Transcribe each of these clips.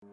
Hola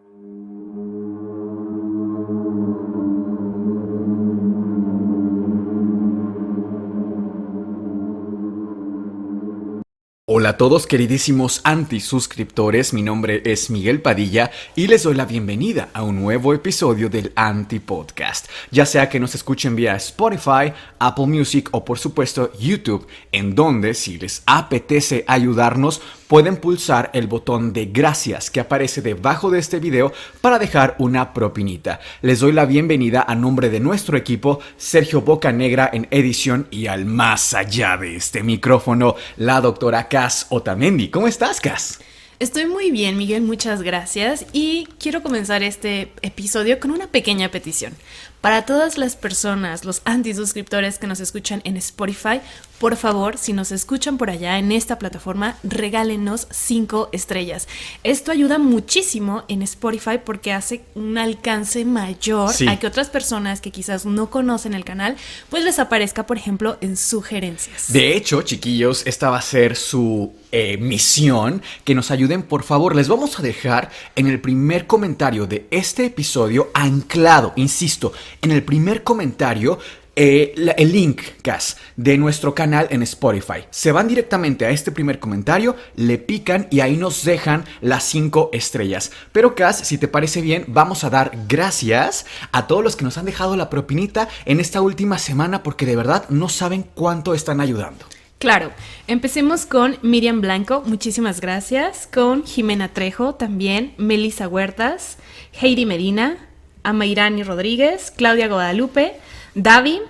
a todos queridísimos antisuscriptores, mi nombre es Miguel Padilla y les doy la bienvenida a un nuevo episodio del Anti-Podcast. Ya sea que nos escuchen vía Spotify, Apple Music o por supuesto YouTube, en donde si les apetece ayudarnos pueden pulsar el botón de gracias que aparece debajo de este video para dejar una propinita. Les doy la bienvenida a nombre de nuestro equipo, Sergio Bocanegra en edición y al más allá de este micrófono, la doctora Cas Otamendi. ¿Cómo estás, Cas? Estoy muy bien, Miguel, muchas gracias. Y quiero comenzar este episodio con una pequeña petición. Para todas las personas, los antisuscriptores que nos escuchan en Spotify, por favor, si nos escuchan por allá en esta plataforma, regálenos 5 estrellas. Esto ayuda muchísimo en Spotify porque hace un alcance mayor a que otras personas que quizás no conocen el canal, pues les aparezca, por ejemplo, en sugerencias. De hecho, chiquillos, esta va a ser su misión, que nos ayuden, por favor. Les vamos a dejar en el primer comentario de este episodio anclado, insisto, en el primer comentario el link, Cas, de nuestro canal en Spotify. Se van directamente a este primer comentario, le pican y ahí nos dejan las 5 estrellas. Pero Cas, si te parece bien, vamos a dar gracias a todos los que nos han dejado la propinita en esta última semana porque de verdad no saben cuánto están ayudando. Claro, empecemos con Miriam Blanco, muchísimas gracias, con Jimena Trejo también, Melissa Huertas, Heidi Medina, Amairani Rodríguez, Claudia Guadalupe, Davi,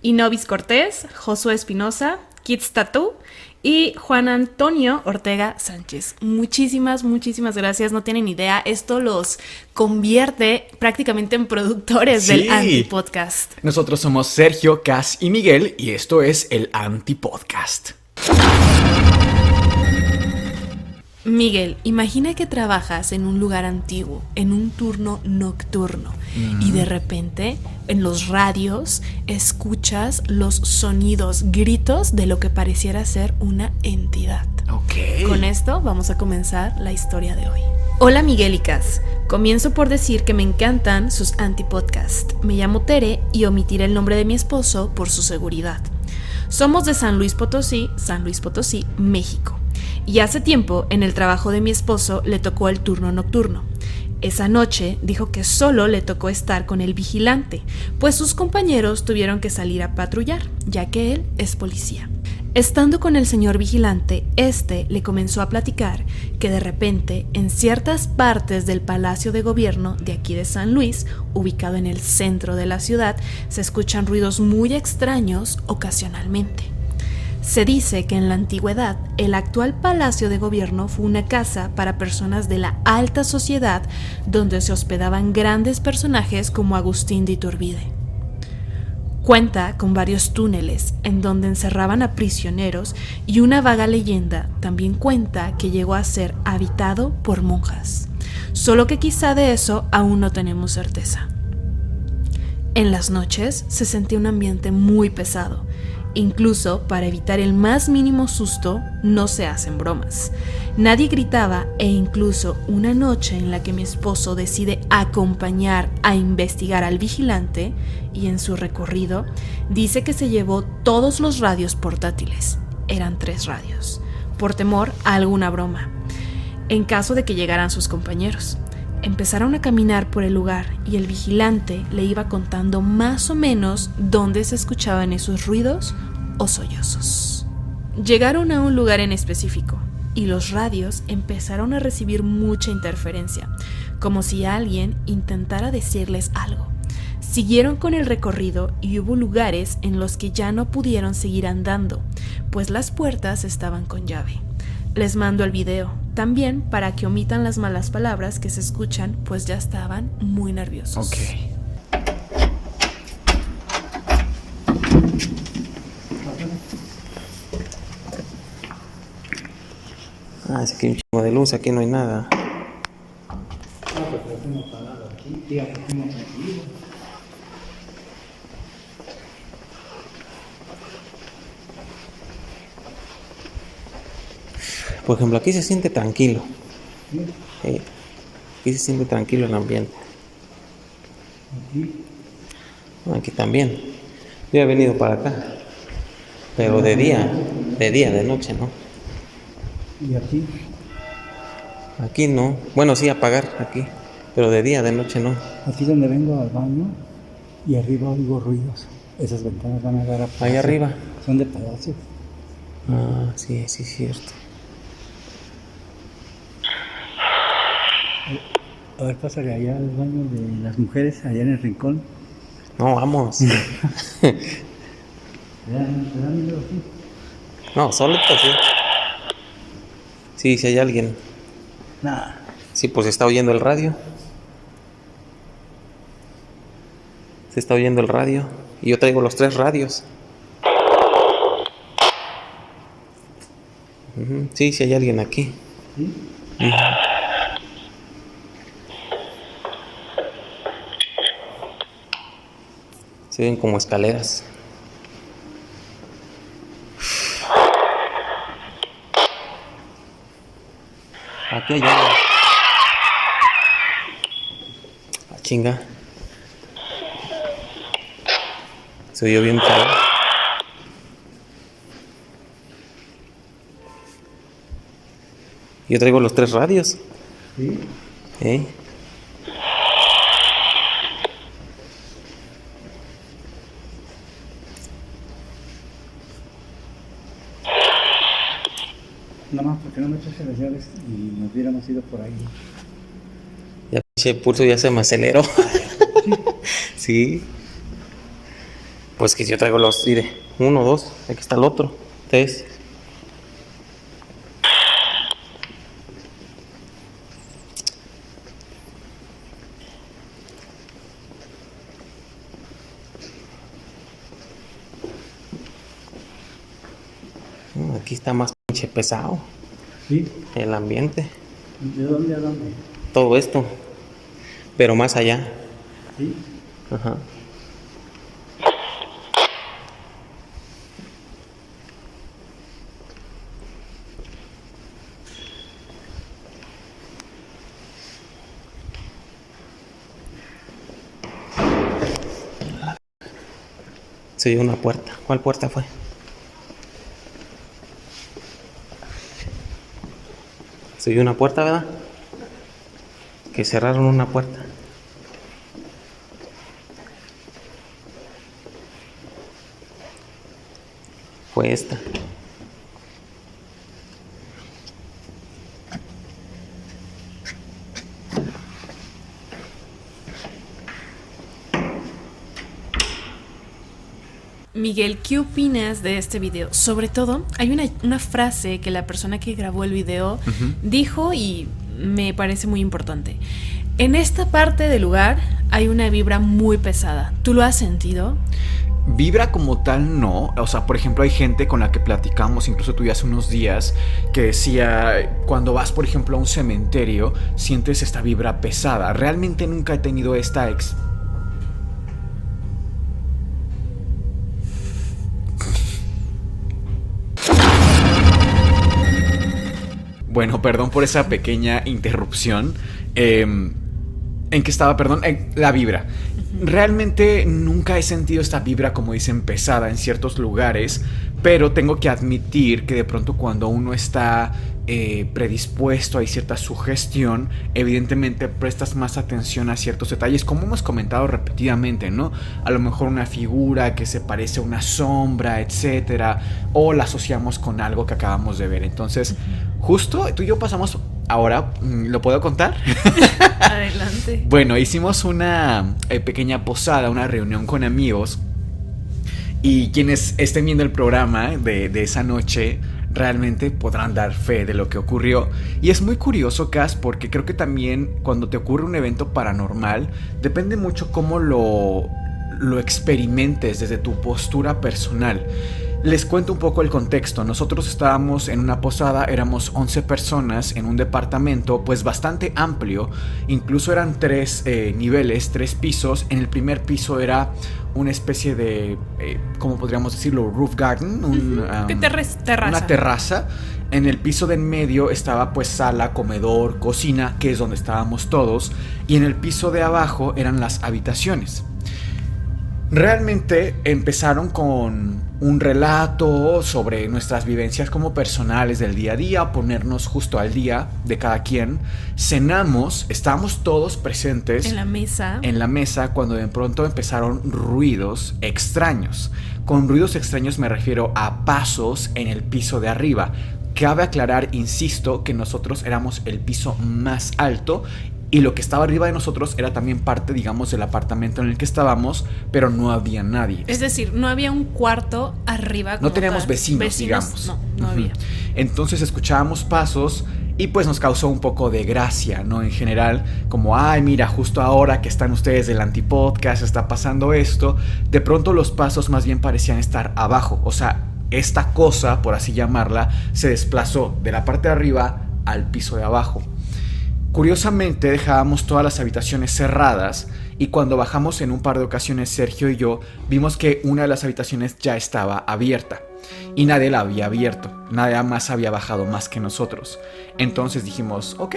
Inovis Cortés, Josué Espinosa, Kids Tattoo y Juan Antonio Ortega Sánchez. Muchísimas gracias, no tienen idea, esto los convierte prácticamente en productores del Anti-Podcast. Nosotros somos Sergio, Cas y Miguel y esto es el Anti-Podcast. Miguel, imagina que trabajas en un lugar antiguo, en un turno nocturno, y de repente en los radios escuchas los sonidos, gritos de lo que pareciera ser una entidad. Ok. Con esto vamos a comenzar la historia de hoy. Hola Miguel y Cas, comienzo por decir que me encantan sus anti-podcasts. Me llamo Tere y omitiré el nombre de mi esposo por su seguridad. Somos de San Luis Potosí, México. Y hace tiempo, en el trabajo de mi esposo, le tocó el turno nocturno. Esa noche dijo que solo le tocó estar con el vigilante, pues sus compañeros tuvieron que salir a patrullar, ya que él es policía. Estando con el señor vigilante, le comenzó a platicar que de repente, en ciertas partes del Palacio de Gobierno de aquí de San Luis, ubicado en el centro de la ciudad, se escuchan ruidos muy extraños ocasionalmente. Se dice que en la antigüedad, el actual Palacio de Gobierno fue una casa para personas de la alta sociedad donde se hospedaban grandes personajes como Agustín de Iturbide. Cuenta con varios túneles en donde encerraban a prisioneros y una vaga leyenda también cuenta que llegó a ser habitado por monjas. Solo que quizá de eso aún no tenemos certeza. En las noches se sentía un ambiente muy pesado. Incluso para evitar el más mínimo susto, no se hacen bromas. Nadie gritaba e incluso una noche en la que mi esposo decide acompañar a investigar al vigilante y en su recorrido dice que se llevó todos los radios portátiles. Eran 3 radios, por temor a alguna broma, en caso de que llegaran sus compañeros. Empezaron a caminar por el lugar y el vigilante le iba contando más o menos dónde se escuchaban esos ruidos o sollozos. Llegaron a un lugar en específico y los radios empezaron a recibir mucha interferencia, como si alguien intentara decirles algo. Siguieron con el recorrido y hubo lugares en los que ya no pudieron seguir andando, pues las puertas estaban con llave. Les mando el video, también para que omitan las malas palabras que se escuchan, pues ya estaban muy nerviosos. Ok. Es que hay un chingo de luz, aquí no hay nada. Por ejemplo, aquí se siente tranquilo. Aquí se siente tranquilo el ambiente. Aquí también. Yo he venido para acá, pero de día, de noche no. ¿Y aquí? Aquí no. Bueno, sí, apagar aquí, pero de día, de noche no. Aquí donde vengo al baño y arriba oigo ruidos. Esas ventanas van a dar a palacio. Ahí arriba. Son de palacio. Ah, sí, sí, es cierto. A ver, pásale allá al baño de las mujeres, allá en el rincón. No, vamos. ¿Te dan miedo aquí? No, solito sí. Sí, si hay alguien. Nada. Sí, pues se está oyendo el radio. Se está oyendo el radio. Y yo traigo los 3 radios. Sí, si hay alguien aquí. ¿Sí? Se ven como escaleras. Aquí hay algo. Ah, chinga. Se oyó bien claro. Yo traigo los 3 radios. ¿Sí? ¿Eh? Nada más porque no me traje las llaves y nos hubiéramos ido por ahí. Ya pinche pulso ya se me aceleró. Sí. Pues que yo traigo los, mire, 1, 2, aquí está el otro, 3. Aquí está más pinche pesado ¿Sí? el ambiente, ¿De dónde a dónde? todo esto, pero más allá. ¿Sí? Ajá. Se oyó una puerta. ¿Cuál puerta fue? Se oyó una puerta, ¿verdad? Que cerraron una puerta. Fue esta. Miguel, ¿qué opinas de este video? Sobre todo, hay una frase que la persona que grabó el video dijo y me parece muy importante. En esta parte del lugar hay una vibra muy pesada. ¿Tú lo has sentido? Vibra como tal no, o sea, por ejemplo hay gente con la que platicamos, incluso tú ya hace unos días, que decía, cuando vas por ejemplo a un cementerio, sientes esta vibra pesada. Realmente nunca he tenido esta Bueno, perdón por esa pequeña interrupción. ¿En qué estaba? Perdón, la vibra. Realmente nunca he sentido esta vibra, como dicen, pesada en ciertos lugares, pero tengo que admitir que de pronto cuando uno está predispuesto, hay cierta sugestión, evidentemente prestas más atención a ciertos detalles, como hemos comentado repetidamente, ¿no? A lo mejor una figura que se parece a una sombra, etcétera, o la asociamos con algo que acabamos de ver. Entonces, justo tú y yo pasamos. Ahora, ¿lo puedo contar? Adelante. Bueno, hicimos una pequeña posada, una reunión con amigos. Y quienes estén viendo el programa de esa noche realmente podrán dar fe de lo que ocurrió. Y es muy curioso, Cas, porque creo que también cuando te ocurre un evento paranormal, depende mucho cómo lo experimentes desde tu postura personal. Les cuento un poco el contexto. Nosotros estábamos en una posada, éramos 11 personas en un departamento pues bastante amplio. Incluso eran 3 niveles, 3 pisos. En el primer piso era una especie de, ¿cómo podríamos decirlo? Roof garden, terraza. Una terraza. En el piso de en medio estaba pues sala, comedor, cocina, que es donde estábamos todos. Y en el piso de abajo eran las habitaciones. Realmente empezaron con un relato sobre nuestras vivencias como personales del día a día, ponernos justo al día de cada quien. Cenamos, estábamos todos presentes en la mesa cuando de pronto empezaron ruidos extraños. Con ruidos extraños me refiero a pasos en el piso de arriba. Cabe aclarar, insisto, que nosotros éramos el piso más alto y lo que estaba arriba de nosotros era también parte, digamos, del apartamento en el que estábamos, pero no había nadie. Es decir, no había un cuarto arriba. No teníamos vecinos, digamos. No había. Entonces escuchábamos pasos y pues nos causó un poco de gracia, ¿no? En general, como, ay, mira, justo ahora que están ustedes del Antipodcast, está pasando esto. De pronto los pasos más bien parecían estar abajo. O sea, esta cosa, por así llamarla, se desplazó de la parte de arriba al piso de abajo. Curiosamente dejábamos todas las habitaciones cerradas y cuando bajamos en un par de ocasiones Sergio y yo vimos que una de las habitaciones ya estaba abierta y nadie la había abierto, nadie más había bajado más que nosotros. Entonces dijimos, ok,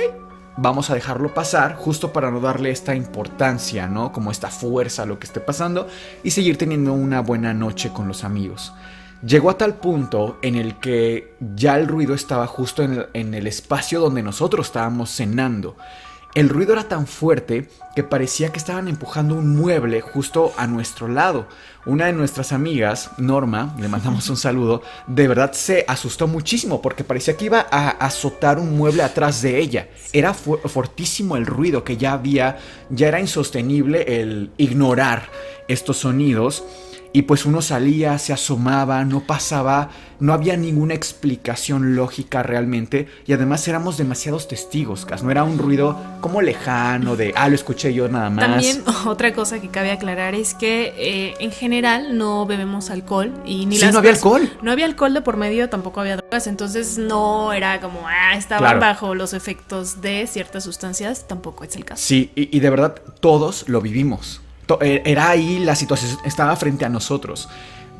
vamos a dejarlo pasar justo para no darle esta importancia, ¿no? Como esta fuerza a lo que esté pasando y seguir teniendo una buena noche con los amigos. Llegó a tal punto en el que ya el ruido estaba justo en el espacio donde nosotros estábamos cenando. El ruido era tan fuerte que parecía que estaban empujando un mueble justo a nuestro lado. Una de nuestras amigas, Norma, le mandamos un saludo, de verdad se asustó muchísimo porque parecía que iba a azotar un mueble atrás de ella. Era fortísimo el ruido que ya era insostenible el ignorar estos sonidos. Y pues uno salía, se asomaba, no pasaba, no había ninguna explicación lógica realmente. Y además éramos demasiados testigos, Cas. No era un ruido como lejano de, lo escuché yo nada más. También otra cosa que cabe aclarar es que en general no bebemos alcohol. Y ni no había alcohol. No había alcohol de por medio, tampoco había drogas. Entonces no era como, estaban bajo los efectos de ciertas sustancias. Tampoco es el caso. Sí, y de verdad todos lo vivimos. Era ahí, la situación estaba frente a nosotros.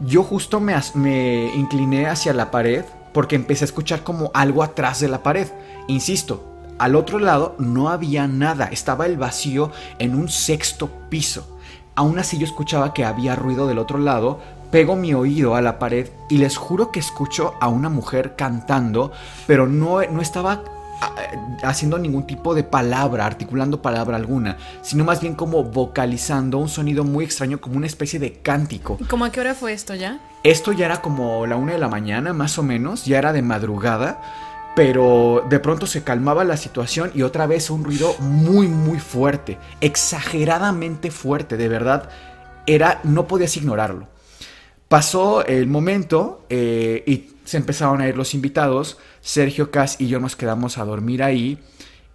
Yo justo me incliné hacia la pared porque empecé a escuchar como algo atrás de la pared. Insisto, al otro lado no había nada, estaba el vacío en un 6º piso. Aún así yo escuchaba que había ruido del otro lado. Pego mi oído a la pared y les juro que escucho a una mujer cantando, pero no estaba haciendo ningún tipo de palabra, articulando palabra alguna, sino más bien como vocalizando un sonido muy extraño, como una especie de cántico. ¿Cómo a qué hora fue esto ya? Esto ya era como la 1 de la mañana, más o menos, ya era de madrugada, pero de pronto se calmaba la situación y otra vez un ruido muy muy fuerte, exageradamente fuerte, de verdad, no podías ignorarlo. Pasó el momento y se empezaron a ir los invitados. Sergio, Cas y yo nos quedamos a dormir ahí.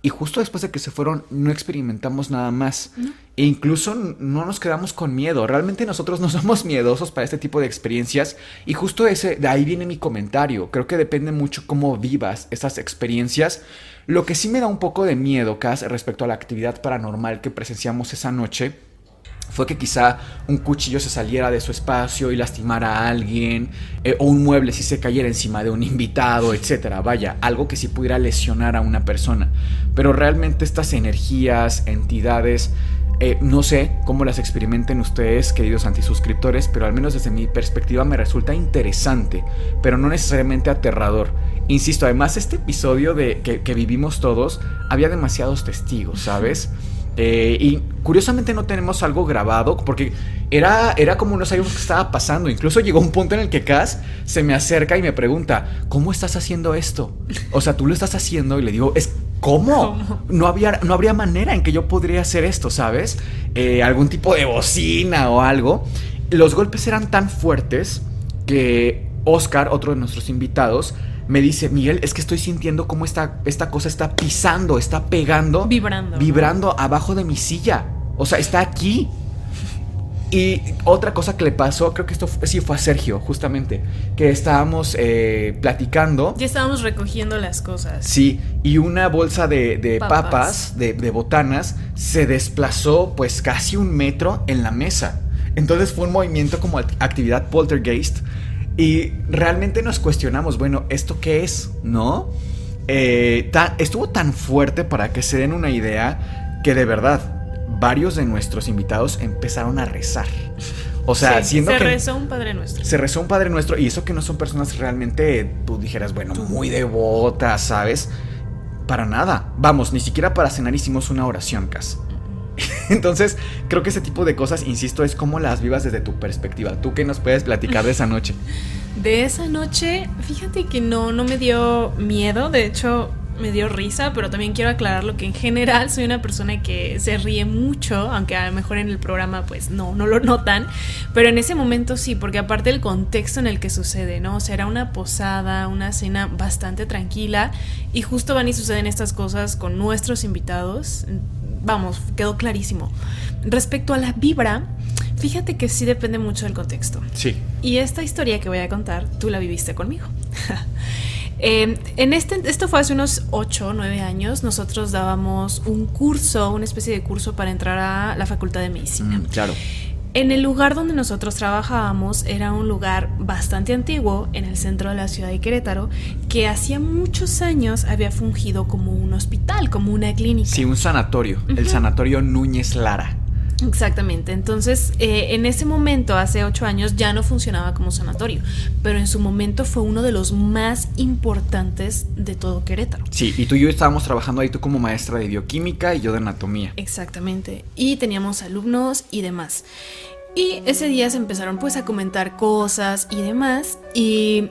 Y justo después de que se fueron, no experimentamos nada más. ¿No? E incluso no nos quedamos con miedo. Realmente nosotros no somos miedosos para este tipo de experiencias. Y justo de ahí viene mi comentario. Creo que depende mucho cómo vivas estas experiencias. Lo que sí me da un poco de miedo, Cas, respecto a la actividad paranormal que presenciamos esa noche, fue que quizá un cuchillo se saliera de su espacio y lastimara a alguien, o un mueble si se cayera encima de un invitado, etcétera. Vaya, algo que sí pudiera lesionar a una persona. Pero realmente estas energías, entidades, no sé cómo las experimenten ustedes, queridos antisuscriptores, pero al menos desde mi perspectiva me resulta interesante, pero no necesariamente aterrador. Insisto, además este episodio que vivimos todos, había demasiados testigos, ¿sabes? Y curiosamente no tenemos algo grabado porque era como no sabíamos qué estaba pasando. Incluso llegó un punto en el que Cas se me acerca y me pregunta, ¿cómo estás haciendo esto? O sea, tú lo estás haciendo. Y le digo, ¿cómo? No habría manera en que yo podría hacer esto, ¿sabes? Algún tipo de bocina o algo. Los golpes eran tan fuertes que Oscar, otro de nuestros invitados, me dice, Miguel, es que estoy sintiendo cómo esta cosa está pisando, está pegando, vibrando abajo de mi silla. O sea, está aquí. Y otra cosa que le pasó, creo que esto sí fue a Sergio, justamente, que estábamos platicando. Ya estábamos recogiendo las cosas. Sí, y una bolsa de papas, de botanas, se desplazó pues casi 1 metro en la mesa. Entonces fue un movimiento como actividad poltergeist. Y realmente nos cuestionamos, bueno, ¿esto qué es? ¿No? Estuvo tan fuerte, para que se den una idea, que de verdad varios de nuestros invitados empezaron a rezar. O sea, sí, siendo se que rezó un Padre Nuestro. Se rezó un Padre Nuestro, y eso que no son personas realmente, tú dijeras, bueno, muy devotas, ¿sabes? Para nada. Vamos, ni siquiera para cenar hicimos una oración, Cas. Entonces, creo que ese tipo de cosas, insisto, es como las vivas desde tu perspectiva. ¿Tú qué nos puedes platicar de esa noche? De esa noche, fíjate que no me dio miedo, de hecho me dio risa, pero también quiero aclararlo que en general soy una persona que se ríe mucho, aunque a lo mejor en el programa pues no lo notan, pero en ese momento sí, porque aparte del contexto en el que sucede, ¿no? O sea, era una posada, una cena bastante tranquila, y justo van y suceden estas cosas con nuestros invitados. Vamos, quedó clarísimo. Respecto a la vibra, fíjate que sí depende mucho del contexto. Sí. Y esta historia que voy a contar, tú la viviste conmigo. Esto fue hace unos 8 o 9 años. Nosotros dábamos un curso, una especie de curso para entrar a la Facultad de Medicina. Claro. En el lugar donde nosotros trabajábamos era un lugar bastante antiguo en el centro de la ciudad de Querétaro, que hacía muchos años había fungido como un hospital, como una clínica. Sí, un sanatorio, el Sanatorio Núñez Lara. Exactamente, entonces en ese momento, hace 8 años, ya no funcionaba como sanatorio, pero en su momento fue uno de los más importantes de todo Querétaro. Sí, y tú y yo estábamos trabajando ahí, tú como maestra de bioquímica y yo de anatomía. Exactamente, y teníamos alumnos y demás. Y ese día se empezaron pues a comentar cosas y demás, y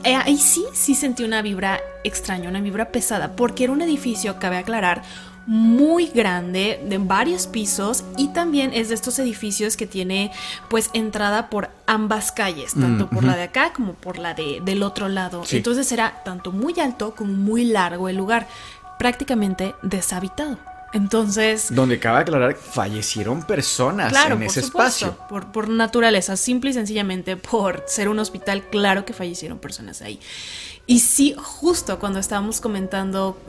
ahí sí sentí una vibra extraña, una vibra pesada, porque era un edificio, cabe aclarar, muy grande, de varios pisos, y también es de estos edificios que tiene pues entrada por ambas calles, tanto por la de acá como por la del otro lado. Sí. Entonces era tanto muy alto como muy largo el lugar, prácticamente deshabitado. Entonces, donde cabe aclarar, fallecieron personas, claro, en ese espacio. Por naturaleza, simple y sencillamente por ser un hospital, claro que fallecieron personas ahí. Y sí, justo cuando estábamos comentando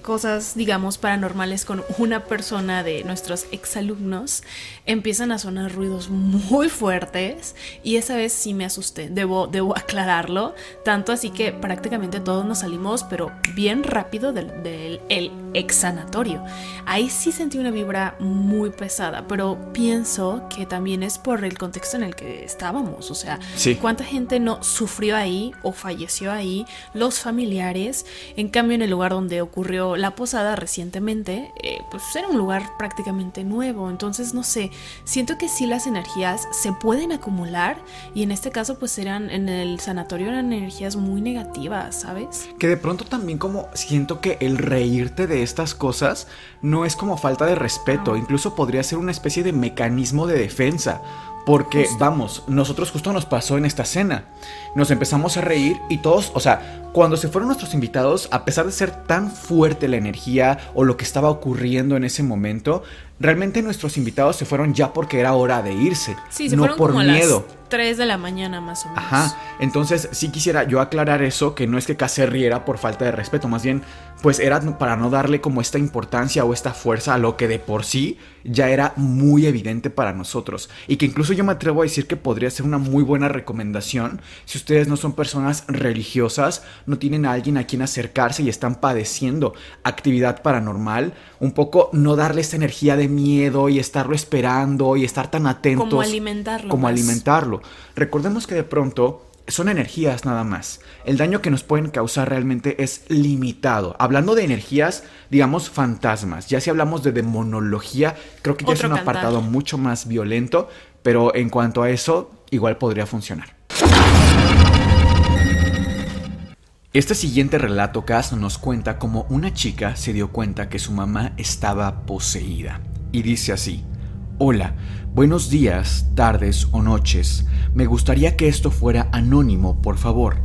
cosas, digamos, paranormales con una persona de nuestros exalumnos, empiezan a sonar ruidos muy fuertes, y esa vez sí me asusté, debo aclararlo, tanto así que prácticamente todos nos salimos, pero bien rápido del ex sanatorio. Ahí sí sentí una vibra muy pesada, pero pienso que también es por el contexto en el que estábamos. O sea, sí, ¿cuánta gente no sufrió ahí o falleció ahí? Los familiares. En cambio, en el lugar donde ocurrió la posada recientemente, pues era un lugar prácticamente nuevo. Entonces, no sé, siento que sí las energías se pueden acumular, y en este caso pues en el sanatorio eran energías muy negativas, ¿sabes? Que de pronto también como siento que el reírte de estas cosas no es como falta de respeto, incluso podría ser una especie de mecanismo de defensa. Porque, vamos, nosotros justo nos pasó en esta cena. Nos empezamos a reír y todos, o sea, cuando se fueron nuestros invitados, a pesar de ser tan fuerte la energía o lo que estaba ocurriendo en ese momento, realmente nuestros invitados se fueron ya porque era hora de irse. Sí, se no fueron por como miedo. A las 3 de la mañana más o menos. Ajá, entonces sí quisiera yo aclarar eso, que no es que Cas se riera por falta de respeto, más bien pues era para no darle como esta importancia o esta fuerza a lo que de por sí ya era muy evidente para nosotros, y que incluso yo me atrevo a decir que podría ser una muy buena recomendación si ustedes no son personas religiosas, no tienen a alguien a quien acercarse y están padeciendo actividad paranormal, un poco no darle esta energía de miedo y estarlo esperando y estar tan atentos. Como alimentarlo. Recordemos que de pronto son energías nada más. El daño que nos pueden causar realmente es limitado. Hablando de energías, digamos fantasmas. Ya si hablamos de demonología, creo que ya es un apartado mucho más violento, pero en cuanto a eso, igual podría funcionar. Este siguiente relato, Cas, nos cuenta cómo una chica se dio cuenta que su mamá estaba poseída. Y dice así: hola, buenos días, tardes o noches. Me gustaría que esto fuera anónimo, por favor.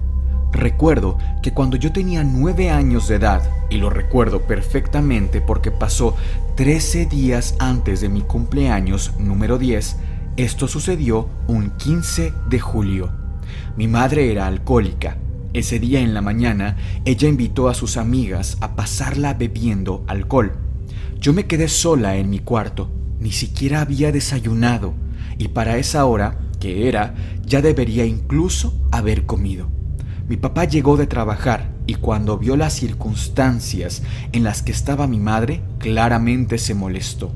Recuerdo que cuando yo tenía 9 años de edad, y lo recuerdo perfectamente porque pasó 13 días antes de mi cumpleaños número 10, Esto sucedió un 15 de julio. Mi madre era alcohólica. Ese día en la mañana, ella invitó a sus amigas a pasarla bebiendo alcohol. Yo me quedé sola en mi cuarto, ni siquiera había desayunado, y para esa hora, que era, ya debería incluso haber comido. Mi papá llegó de trabajar y cuando vio las circunstancias en las que estaba mi madre, claramente se molestó.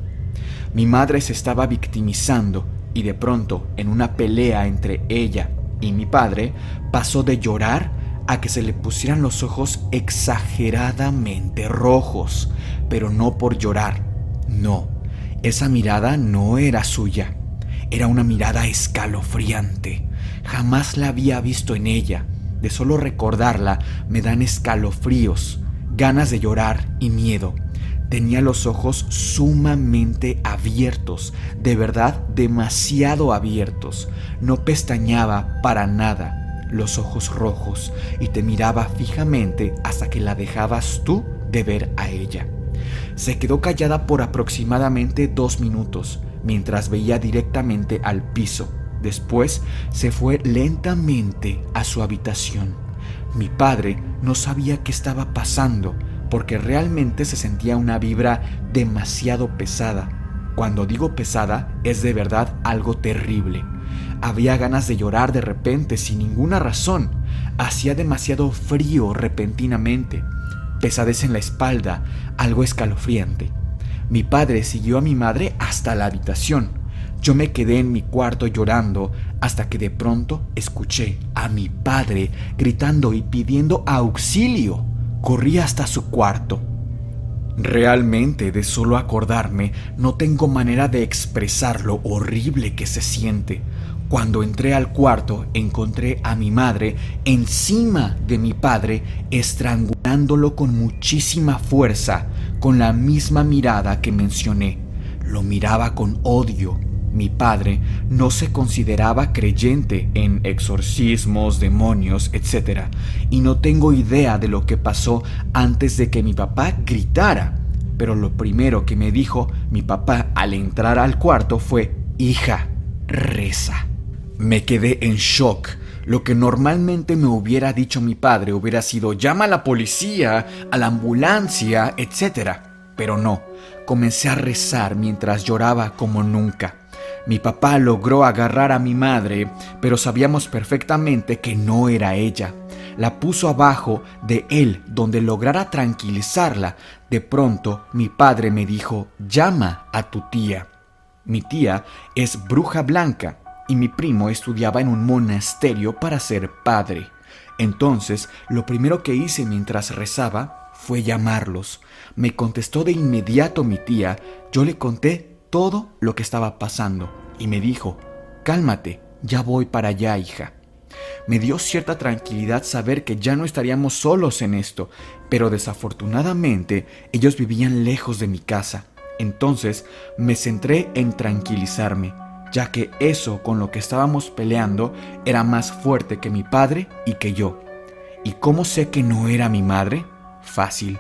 Mi madre se estaba victimizando y de pronto, en una pelea entre ella y mi padre, pasó de llorar a que se le pusieran los ojos exageradamente rojos, pero no por llorar, no, esa mirada no era suya, era una mirada escalofriante, jamás la había visto en ella, de solo recordarla me dan escalofríos, ganas de llorar y miedo. Tenía los ojos sumamente abiertos, de verdad demasiado abiertos. No pestañeaba para nada, los ojos rojos, y te miraba fijamente hasta que la dejabas tú de ver a ella. Se quedó callada por aproximadamente 2 minutos, mientras veía directamente al piso. Después se fue lentamente a su habitación. Mi padre no sabía qué estaba pasando, porque realmente se sentía una vibra demasiado pesada. Cuando digo pesada, es de verdad algo terrible. Había ganas de llorar de repente sin ninguna razón. Hacía demasiado frío repentinamente. Pesadez en la espalda, algo escalofriante. Mi padre siguió a mi madre hasta la habitación. Yo me quedé en mi cuarto llorando hasta que de pronto escuché a mi padre gritando y pidiendo auxilio. Corrí hasta su cuarto. Realmente, de solo acordarme, no tengo manera de expresar lo horrible que se siente. Cuando entré al cuarto, encontré a mi madre encima de mi padre, estrangulándolo con muchísima fuerza, con la misma mirada que mencioné. Lo miraba con odio. Mi padre no se consideraba creyente en exorcismos, demonios, etc. Y no tengo idea de lo que pasó antes de que mi papá gritara. Pero lo primero que me dijo mi papá al entrar al cuarto fue: «Hija, reza». Me quedé en shock. Lo que normalmente me hubiera dicho mi padre hubiera sido: «Llama a la policía, a la ambulancia, etc.». Pero no, comencé a rezar mientras lloraba como nunca. Mi papá logró agarrar a mi madre, pero sabíamos perfectamente que no era ella. La puso abajo de él, donde lograra tranquilizarla. De pronto, mi padre me dijo: «Llama a tu tía». Mi tía es bruja blanca y mi primo estudiaba en un monasterio para ser padre. Entonces, lo primero que hice mientras rezaba fue llamarlos. Me contestó de inmediato mi tía. Yo le conté todo lo que estaba pasando y me dijo: «Cálmate, ya voy para allá, hija». Me dio cierta tranquilidad saber que ya no estaríamos solos en esto, pero desafortunadamente ellos vivían lejos de mi casa. Entonces me centré en tranquilizarme, ya que eso con lo que estábamos peleando era más fuerte que mi padre y que yo. ¿Y cómo sé que no era mi madre? Fácil,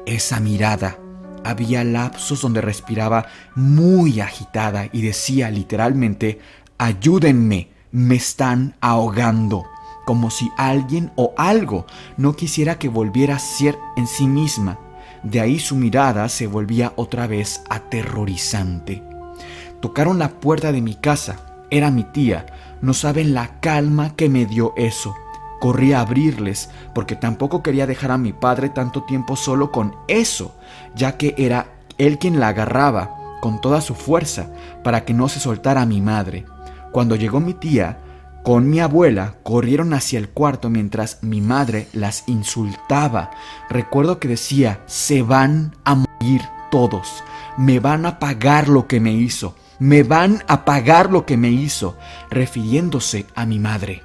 esa mirada. Había lapsos donde respiraba muy agitada y decía literalmente: «Ayúdenme, me están ahogando», como si alguien o algo no quisiera que volviera a ser en sí misma. De ahí su mirada se volvía otra vez aterrorizante. Tocaron la puerta de mi casa. Era mi tía. No saben la calma que me dio eso. Corrí a abrirles porque tampoco quería dejar a mi padre tanto tiempo solo con eso, ya que era él quien la agarraba con toda su fuerza para que no se soltara a mi madre. Cuando llegó mi tía con mi abuela, corrieron hacia el cuarto mientras mi madre las insultaba. Recuerdo que decía: «Se van a morir todos, me van a pagar lo que me hizo, me van a pagar lo que me hizo», refiriéndose a mi madre.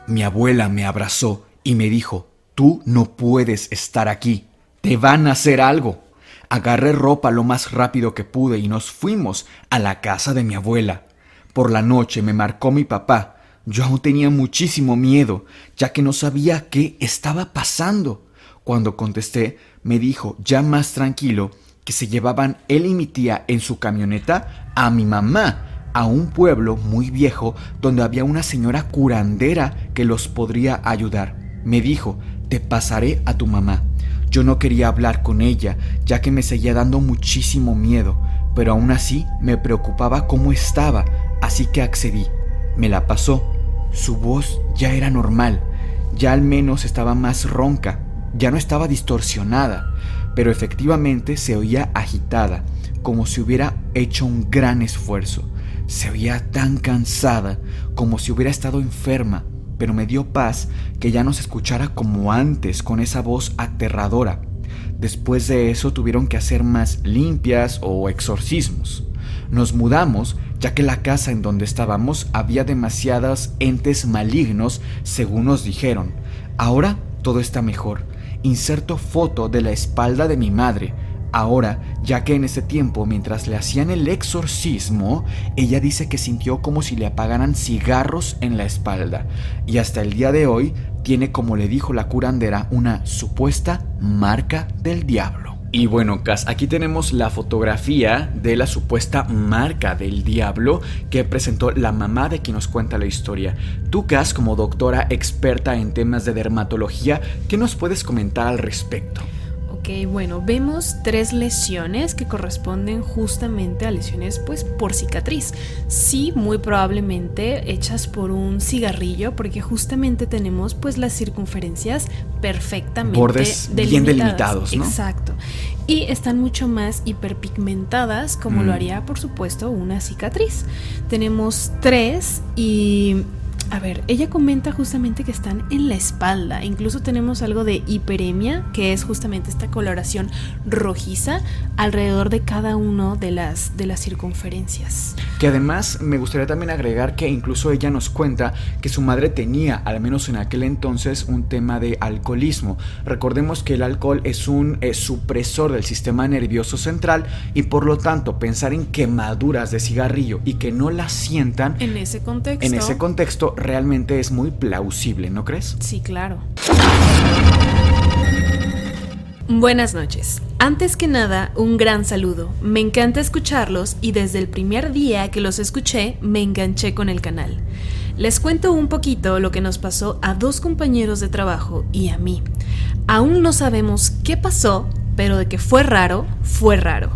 Mi abuela me abrazó y me dijo: «Tú no puedes estar aquí, te van a hacer algo». Agarré ropa lo más rápido que pude y nos fuimos a la casa de mi abuela. Por la noche me marcó mi papá. Yo aún tenía muchísimo miedo, ya que no sabía qué estaba pasando. Cuando contesté, me dijo, ya más tranquilo, que se llevaban él y mi tía en su camioneta a mi mamá a un pueblo muy viejo donde había una señora curandera que los podría ayudar. Me dijo: te pasaré a tu mamá. Yo no quería hablar con ella, ya que me seguía dando muchísimo miedo, pero aún así me preocupaba cómo estaba, así que accedí. Me la pasó. Su voz ya era normal, ya al menos estaba más ronca, ya no estaba distorsionada, pero efectivamente se oía agitada, como si hubiera hecho un gran esfuerzo. Se oía tan cansada, como si hubiera estado enferma, pero me dio paz que ya no se escuchara como antes, con esa voz aterradora. Después de eso tuvieron que hacer más limpias o exorcismos. Nos mudamos, ya que la casa en donde estábamos había demasiados entes malignos, según nos dijeron. Ahora todo está mejor. Inserto foto de la espalda de mi madre. Ahora, ya que en ese tiempo, mientras le hacían el exorcismo, ella dice que sintió como si le apagaran cigarros en la espalda. Y hasta el día de hoy tiene, como le dijo la curandera, una supuesta marca del diablo. Y bueno, Cas, aquí tenemos la fotografía de la supuesta marca del diablo que presentó la mamá de quien nos cuenta la historia. Tú, Cas, como doctora experta en temas de dermatología, ¿qué nos puedes comentar al respecto? Ok, bueno, vemos 3 lesiones que corresponden justamente a lesiones pues por cicatriz. Sí, muy probablemente hechas por un cigarrillo, porque justamente tenemos pues las circunferencias perfectamente bordes bien delimitados, ¿no? Exacto. Y están mucho más hiperpigmentadas, como lo haría por supuesto una cicatriz. Tenemos 3 y... A ver, ella comenta justamente que están en la espalda. Incluso tenemos algo de hiperemia, que es justamente esta coloración rojiza alrededor de cada uno de las circunferencias. Que además me gustaría también agregar que incluso ella nos cuenta que su madre tenía, al menos en aquel entonces, un tema de alcoholismo. Recordemos que el alcohol es un supresor del sistema nervioso central y por lo tanto pensar en quemaduras de cigarrillo y que no las sientan en ese contexto realmente es muy plausible, ¿no crees? Sí, claro. Buenas noches. Antes que nada, un gran saludo. Me encanta escucharlos y desde el primer día que los escuché, me enganché con el canal. Les cuento un poquito lo que nos pasó a 2 compañeros de trabajo y a mí. Aún no sabemos qué pasó, pero de que fue raro, fue raro.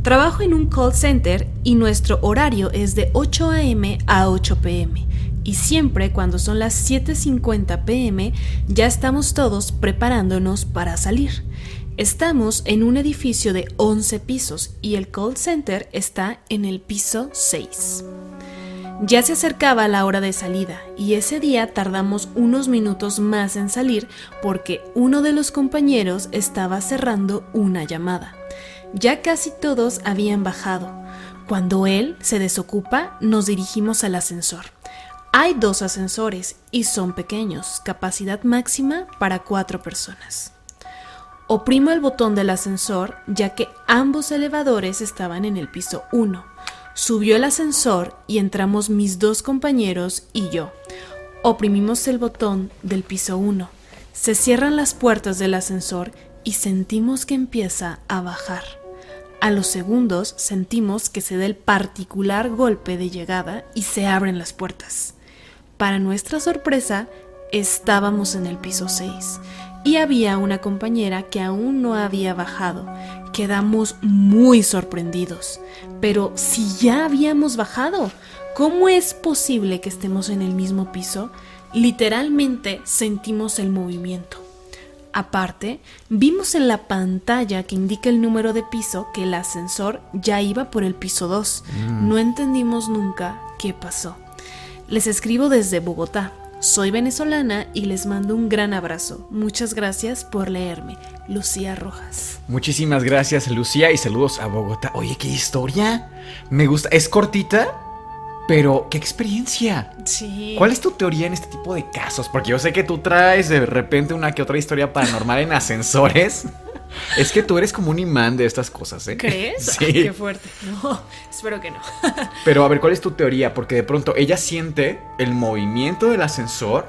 Trabajo en un call center y nuestro horario es de 8 a.m. a 8 p.m. Y siempre cuando son las 7:50 p.m. ya estamos todos preparándonos para salir. Estamos en un edificio de 11 pisos y el call center está en el piso 6. Ya se acercaba la hora de salida y ese día tardamos unos minutos más en salir porque uno de los compañeros estaba cerrando una llamada. Ya casi todos habían bajado. Cuando él se desocupa, nos dirigimos al ascensor. Hay 2 ascensores y son pequeños, capacidad máxima para 4 personas. Oprimo el botón del ascensor ya que ambos elevadores estaban en el piso 1. Subió el ascensor y entramos mis 2 compañeros y yo. Oprimimos el botón del piso 1. Se cierran las puertas del ascensor y sentimos que empieza a bajar. A los segundos sentimos que se da el particular golpe de llegada y se abren las puertas. Para nuestra sorpresa, estábamos en el piso 6 y había una compañera que aún no había bajado. Quedamos muy sorprendidos. Pero si ya habíamos bajado, ¿cómo es posible que estemos en el mismo piso? Literalmente sentimos el movimiento. Aparte, vimos en la pantalla que indica el número de piso que el ascensor ya iba por el piso 2. No entendimos nunca qué pasó. Les escribo desde Bogotá. Soy venezolana y les mando un gran abrazo. Muchas gracias por leerme. Lucía Rojas. Muchísimas gracias, Lucía, y saludos a Bogotá. Oye, qué historia. Me gusta. Es cortita, pero qué experiencia. Sí. ¿Cuál es tu teoría en este tipo de casos? Porque yo sé que tú traes de repente una que otra historia paranormal en ascensores. Es que tú eres como un imán de estas cosas, ¿eh? ¿Crees? Sí. Ay, qué fuerte. No, espero que no. Pero a ver, ¿cuál es tu teoría? Porque de pronto ella siente el movimiento del ascensor,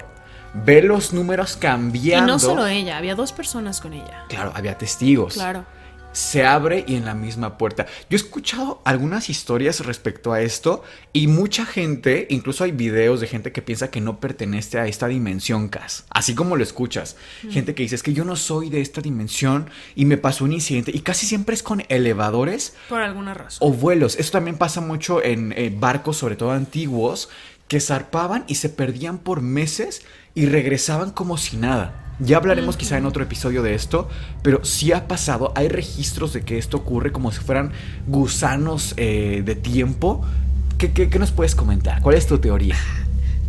ve los números cambiando. Y no solo ella, había 2 personas con ella. Claro, había testigos. Claro. se abre y en la misma puerta. Yo he escuchado algunas historias respecto a esto y mucha gente, incluso hay videos de gente que piensa que no pertenece a esta dimensión, Cas, así como lo escuchas. Gente que dice, es que yo no soy de esta dimensión y me pasó un incidente, y casi siempre es con elevadores por alguna razón, o vuelos. Esto también pasa mucho en barcos, sobre todo antiguos, que zarpaban y se perdían por meses y regresaban como si nada. Ya hablaremos quizá en otro episodio de esto, pero sí ha pasado, hay registros de que esto ocurre como si fueran gusanos de tiempo. ¿Qué nos puedes comentar? ¿Cuál es tu teoría?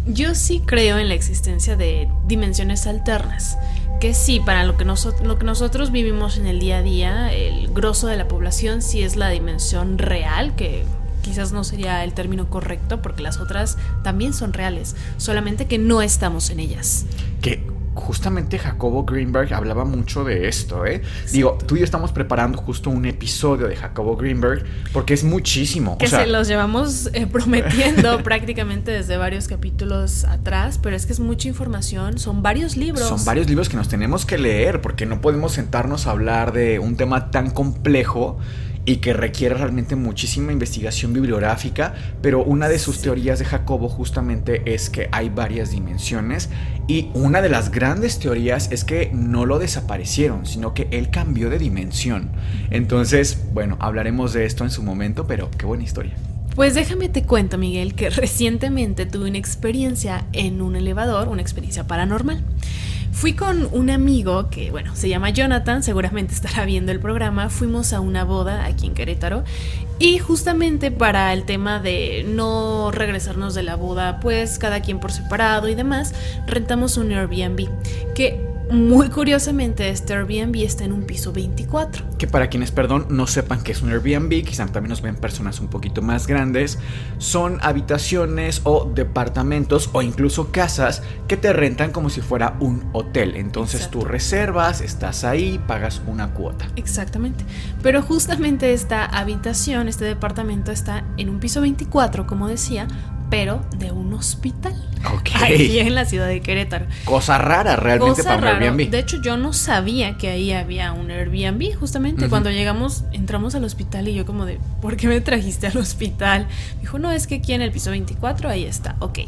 Yo sí creo en la existencia de dimensiones alternas, que sí, para lo que nosotros vivimos en el día a día, el grosso de la población sí es la dimensión real, que quizás no sería el término correcto porque las otras también son reales, solamente que no estamos en ellas. Que justamente Jacobo Greenberg hablaba mucho de esto, ¿eh? Sí. Digo, tú y yo estamos preparando justo un episodio de Jacobo Greenberg porque es muchísimo. Que o sea, se los llevamos prometiendo prácticamente desde varios capítulos atrás, pero es que es mucha información, son varios libros. Son varios libros que nos tenemos que leer porque no podemos sentarnos a hablar de un tema tan complejo y que requiere realmente muchísima investigación bibliográfica, pero una de sus teorías de Jacobo justamente es que hay varias dimensiones, y una de las grandes teorías es que no lo desaparecieron, sino que él cambió de dimensión. Entonces, bueno, hablaremos de esto en su momento, pero qué buena historia. Pues déjame te cuento, Miguel, que recientemente tuve una experiencia en un elevador, una experiencia paranormal. Fui con un amigo que, bueno, se llama Jonathan, seguramente estará viendo el programa. Fuimos a una boda aquí en Querétaro y justamente para el tema de no regresarnos de la boda, pues cada quien por separado y demás, rentamos un Airbnb que muy curiosamente este Airbnb está en un piso 24. Que para quienes, no sepan qué es un Airbnb, quizás también nos ven personas un poquito más grandes, son habitaciones o departamentos o incluso casas que te rentan como si fuera un hotel. Entonces Exacto. Tú reservas, estás ahí, pagas una cuota. Exactamente, pero justamente esta habitación, este departamento está en un piso 24, como decía, pero de un hospital. Ok. Aquí en la ciudad de Querétaro. Cosa rara realmente Cosa para un raro. Airbnb. De hecho, yo no sabía que ahí había un Airbnb. Justamente cuando llegamos, entramos al hospital y yo como de, ¿por qué me trajiste al hospital? Me dijo, no, es que aquí en el piso 24 ahí está. Ok,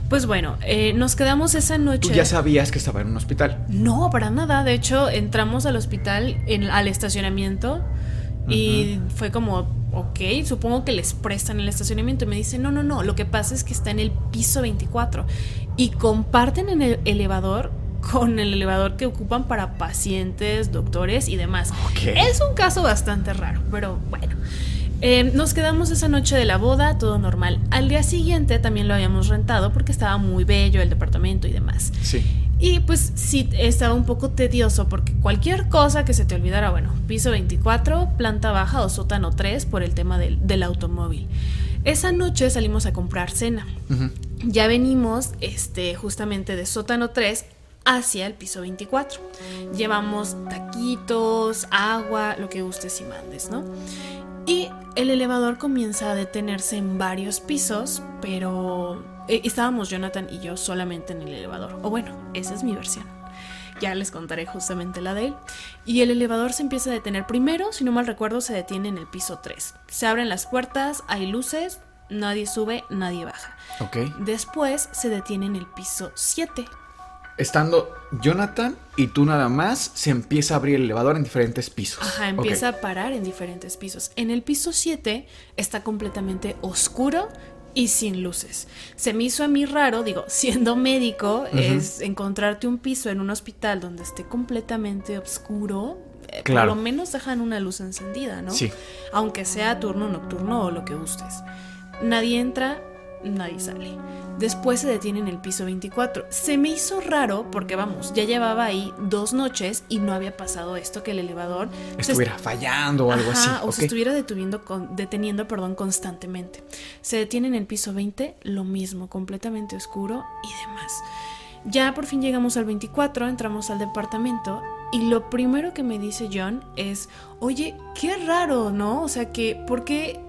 pues bueno, nos quedamos esa noche. ¿Tú ya sabías que estaba en un hospital? No, para nada. De hecho, entramos al hospital, al estacionamiento, y fue como, ok, supongo que les prestan el estacionamiento. Y me dice, no, lo que pasa es que está en el piso 24 y comparten en el elevador con el elevador que ocupan para pacientes, doctores y demás. Okay. Es un caso bastante raro, pero bueno. Nos quedamos esa noche de la boda, todo normal. Al día siguiente también lo habíamos rentado porque estaba muy bello el departamento y demás. Sí. Y pues sí, estaba un poco tedioso porque cualquier cosa que se te olvidara, bueno, piso 24, planta baja o sótano 3 por el tema del automóvil. Esa noche salimos a comprar cena. Ya venimos justamente de sótano 3 hacia el piso 24. Llevamos taquitos, agua, lo que gustes y mandes, ¿no? Y el elevador comienza a detenerse en varios pisos, pero estábamos Jonathan y yo solamente en el elevador. O bueno, esa es mi versión. Ya les contaré justamente la de él. Y el elevador se empieza a detener. Primero, si no mal recuerdo, se detiene en el piso 3. Se abren las puertas, hay luces, nadie sube, nadie baja. Ok. Después se detiene en el piso 7. Estando Jonathan y tú nada más, se empieza a abrir el elevador en diferentes pisos. Ajá, empieza a parar en diferentes pisos. En el piso 7 está completamente oscuro y sin luces. Se me hizo a mí raro, digo, siendo médico, es encontrarte un piso en un hospital donde esté completamente oscuro. Claro. Por lo menos dejan una luz encendida, ¿no? Sí. Aunque sea turno nocturno o lo que gustes. Nadie entra, nadie sale. Después se detiene en el piso 24. Se me hizo raro porque, vamos, ya llevaba ahí 2 noches y no había pasado esto, que el elevador estuviera fallando o algo así. O se estuviera deteniendo constantemente. Se detiene en el piso 20, lo mismo, completamente oscuro y demás. Ya por fin llegamos al 24, entramos al departamento y lo primero que me dice John es, oye, qué raro, ¿no? O sea, que, ¿por qué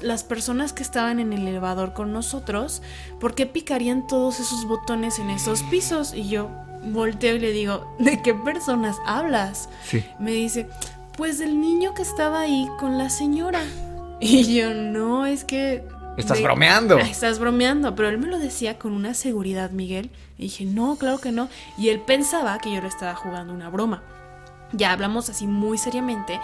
las personas que estaban en el elevador con nosotros, por qué picarían todos esos botones en esos pisos? Y yo volteo y le digo, ¿de qué personas hablas? Sí. Me dice, Pues del niño que estaba ahí con la señora. Y yo, no, es que... Estás bromeando. Estás bromeando, pero él me lo decía con una seguridad, Miguel. Y dije, no, claro que no. Y él pensaba que yo le estaba jugando una broma. Ya hablamos así muy seriamente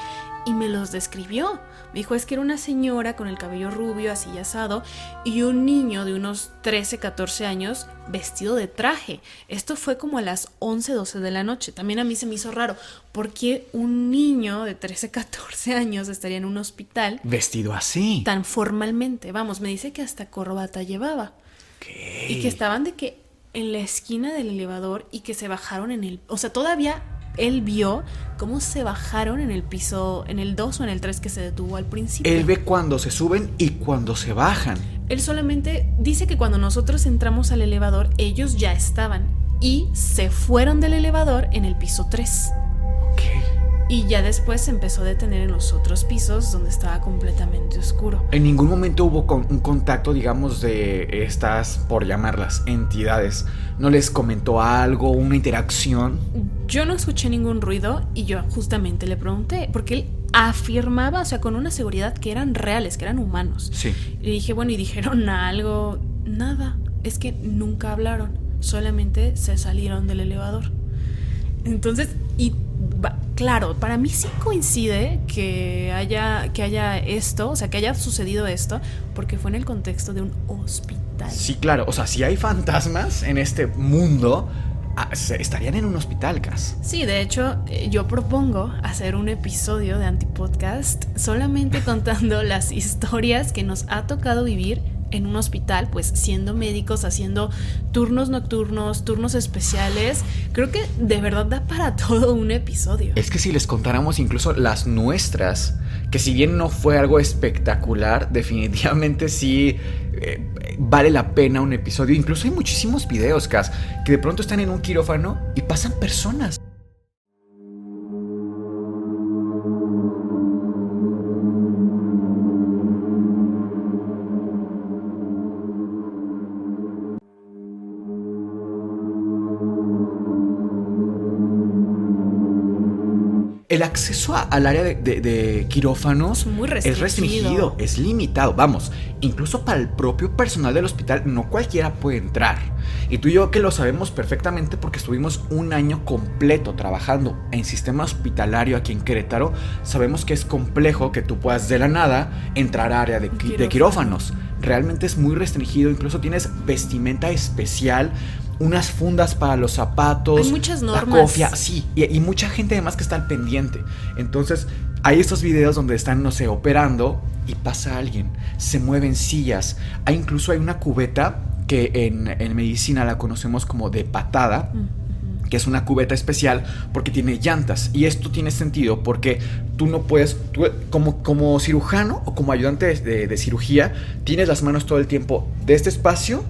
y me los describió. Me dijo, es que era una señora con el cabello rubio, así asado, y un niño de unos 13, 14 años vestido de traje. Esto fue como a las 11, 12 de la noche. También a mí se me hizo raro. ¿Por qué un niño de 13, 14 años estaría en un hospital vestido así? Tan formalmente. Vamos, me dice que hasta corbata llevaba. ¿Qué? Y que estaban de que en la esquina del elevador y que se bajaron en el... O sea, todavía... Él vio cómo se bajaron en el piso, en el 2 o en el 3 que se detuvo al principio. Él ve cuando se suben y cuando se bajan. Él solamente dice que cuando nosotros entramos al elevador, ellos ya estaban y se fueron del elevador en el piso 3. Ok. Y ya después se empezó a detener en los otros pisos donde estaba completamente oscuro. En ningún momento hubo un contacto, digamos, de estas, por llamarlas, entidades. ¿No les comentó algo, una interacción? Yo no escuché ningún ruido y yo justamente le pregunté, porque él afirmaba, o sea, con una seguridad que eran reales, que eran humanos. Sí. Y le dije, bueno, ¿y dijeron algo? Nada, es que nunca hablaron, solamente se salieron del elevador. Entonces, claro, para mí sí coincide que haya esto, o sea, que haya sucedido esto, porque fue en el contexto de un hospital. Sí, claro, o sea, si hay fantasmas en este mundo, estarían en un hospital, Cas. Sí, de hecho, yo propongo hacer un episodio de Antipodcast solamente contando las historias que nos ha tocado vivir en un hospital, pues siendo médicos, haciendo turnos nocturnos, turnos especiales. Creo que de verdad da para todo un episodio. Es que si les contáramos incluso las nuestras, que si bien no fue algo espectacular, definitivamente sí vale la pena un episodio. Incluso hay muchísimos videos, Cas, que de pronto están en un quirófano y pasan personas. El acceso al área de quirófanos es restringido, es limitado. Vamos, incluso para el propio personal del hospital no cualquiera puede entrar. Y tú y yo que lo sabemos perfectamente porque estuvimos un año completo trabajando en sistema hospitalario aquí en Querétaro, sabemos que es complejo que tú puedas de la nada entrar a área de quirófanos. Realmente es muy restringido, incluso tienes vestimenta especial, unas fundas para los zapatos. Hay muchas normas. La cofia, sí, y mucha gente además que está al pendiente. Entonces, hay estos videos donde están, no sé, operando y pasa alguien, se mueven sillas. Incluso hay una cubeta que en medicina la conocemos como de patada, que es una cubeta especial porque tiene llantas. Y esto tiene sentido porque tú no puedes, como cirujano o como ayudante de cirugía, tienes las manos todo el tiempo de este espacio,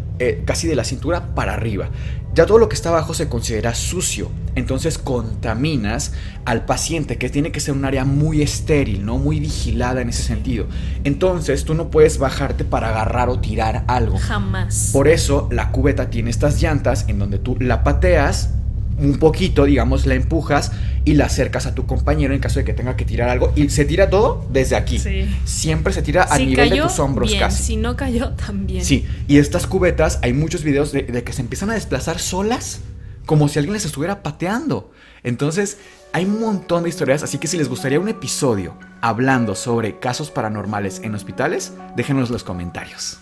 casi de la cintura para arriba. Ya todo lo que está abajo se considera sucio. Entonces contaminas al paciente, que tiene que ser un área muy estéril, ¿no? Muy vigilada en ese sentido. Entonces tú no puedes bajarte para agarrar o tirar algo. Jamás. Por eso la cubeta tiene estas llantas en donde tú la pateas un poquito, digamos, la empujas y la acercas a tu compañero en caso de que tenga que tirar algo. Y se tira todo desde aquí. Sí. Siempre se tira a nivel de tus hombros, bien, casi. Si no cayó, también. Sí, y estas cubetas, hay muchos videos de que se empiezan a desplazar solas, como si alguien les estuviera pateando. Entonces, hay un montón de historias, así que si les gustaría un episodio hablando sobre casos paranormales en hospitales, déjenos los comentarios.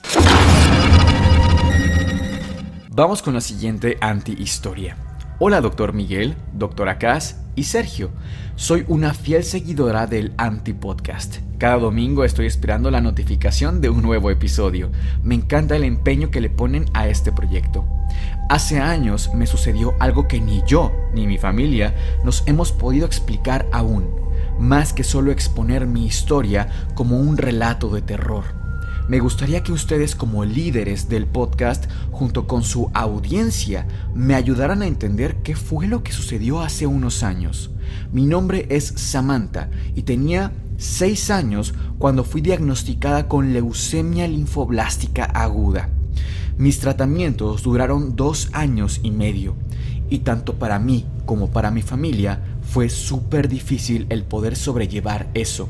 Vamos con la siguiente anti-historia. Hola, doctor Miguel, doctora Cas y Sergio. Soy una fiel seguidora del Antipodcast. Cada domingo estoy esperando la notificación de un nuevo episodio. Me encanta el empeño que le ponen a este proyecto. Hace años me sucedió algo que ni yo ni mi familia nos hemos podido explicar aún, más que solo exponer mi historia como un relato de terror. Me gustaría que ustedes, como líderes del podcast, junto con su audiencia, me ayudaran a entender qué fue lo que sucedió hace unos años. Mi nombre es Samantha y tenía 6 años cuando fui diagnosticada con leucemia linfoblástica aguda. Mis tratamientos duraron 2 años y medio y tanto para mí como para mi familia Fue súper difícil el poder sobrellevar eso.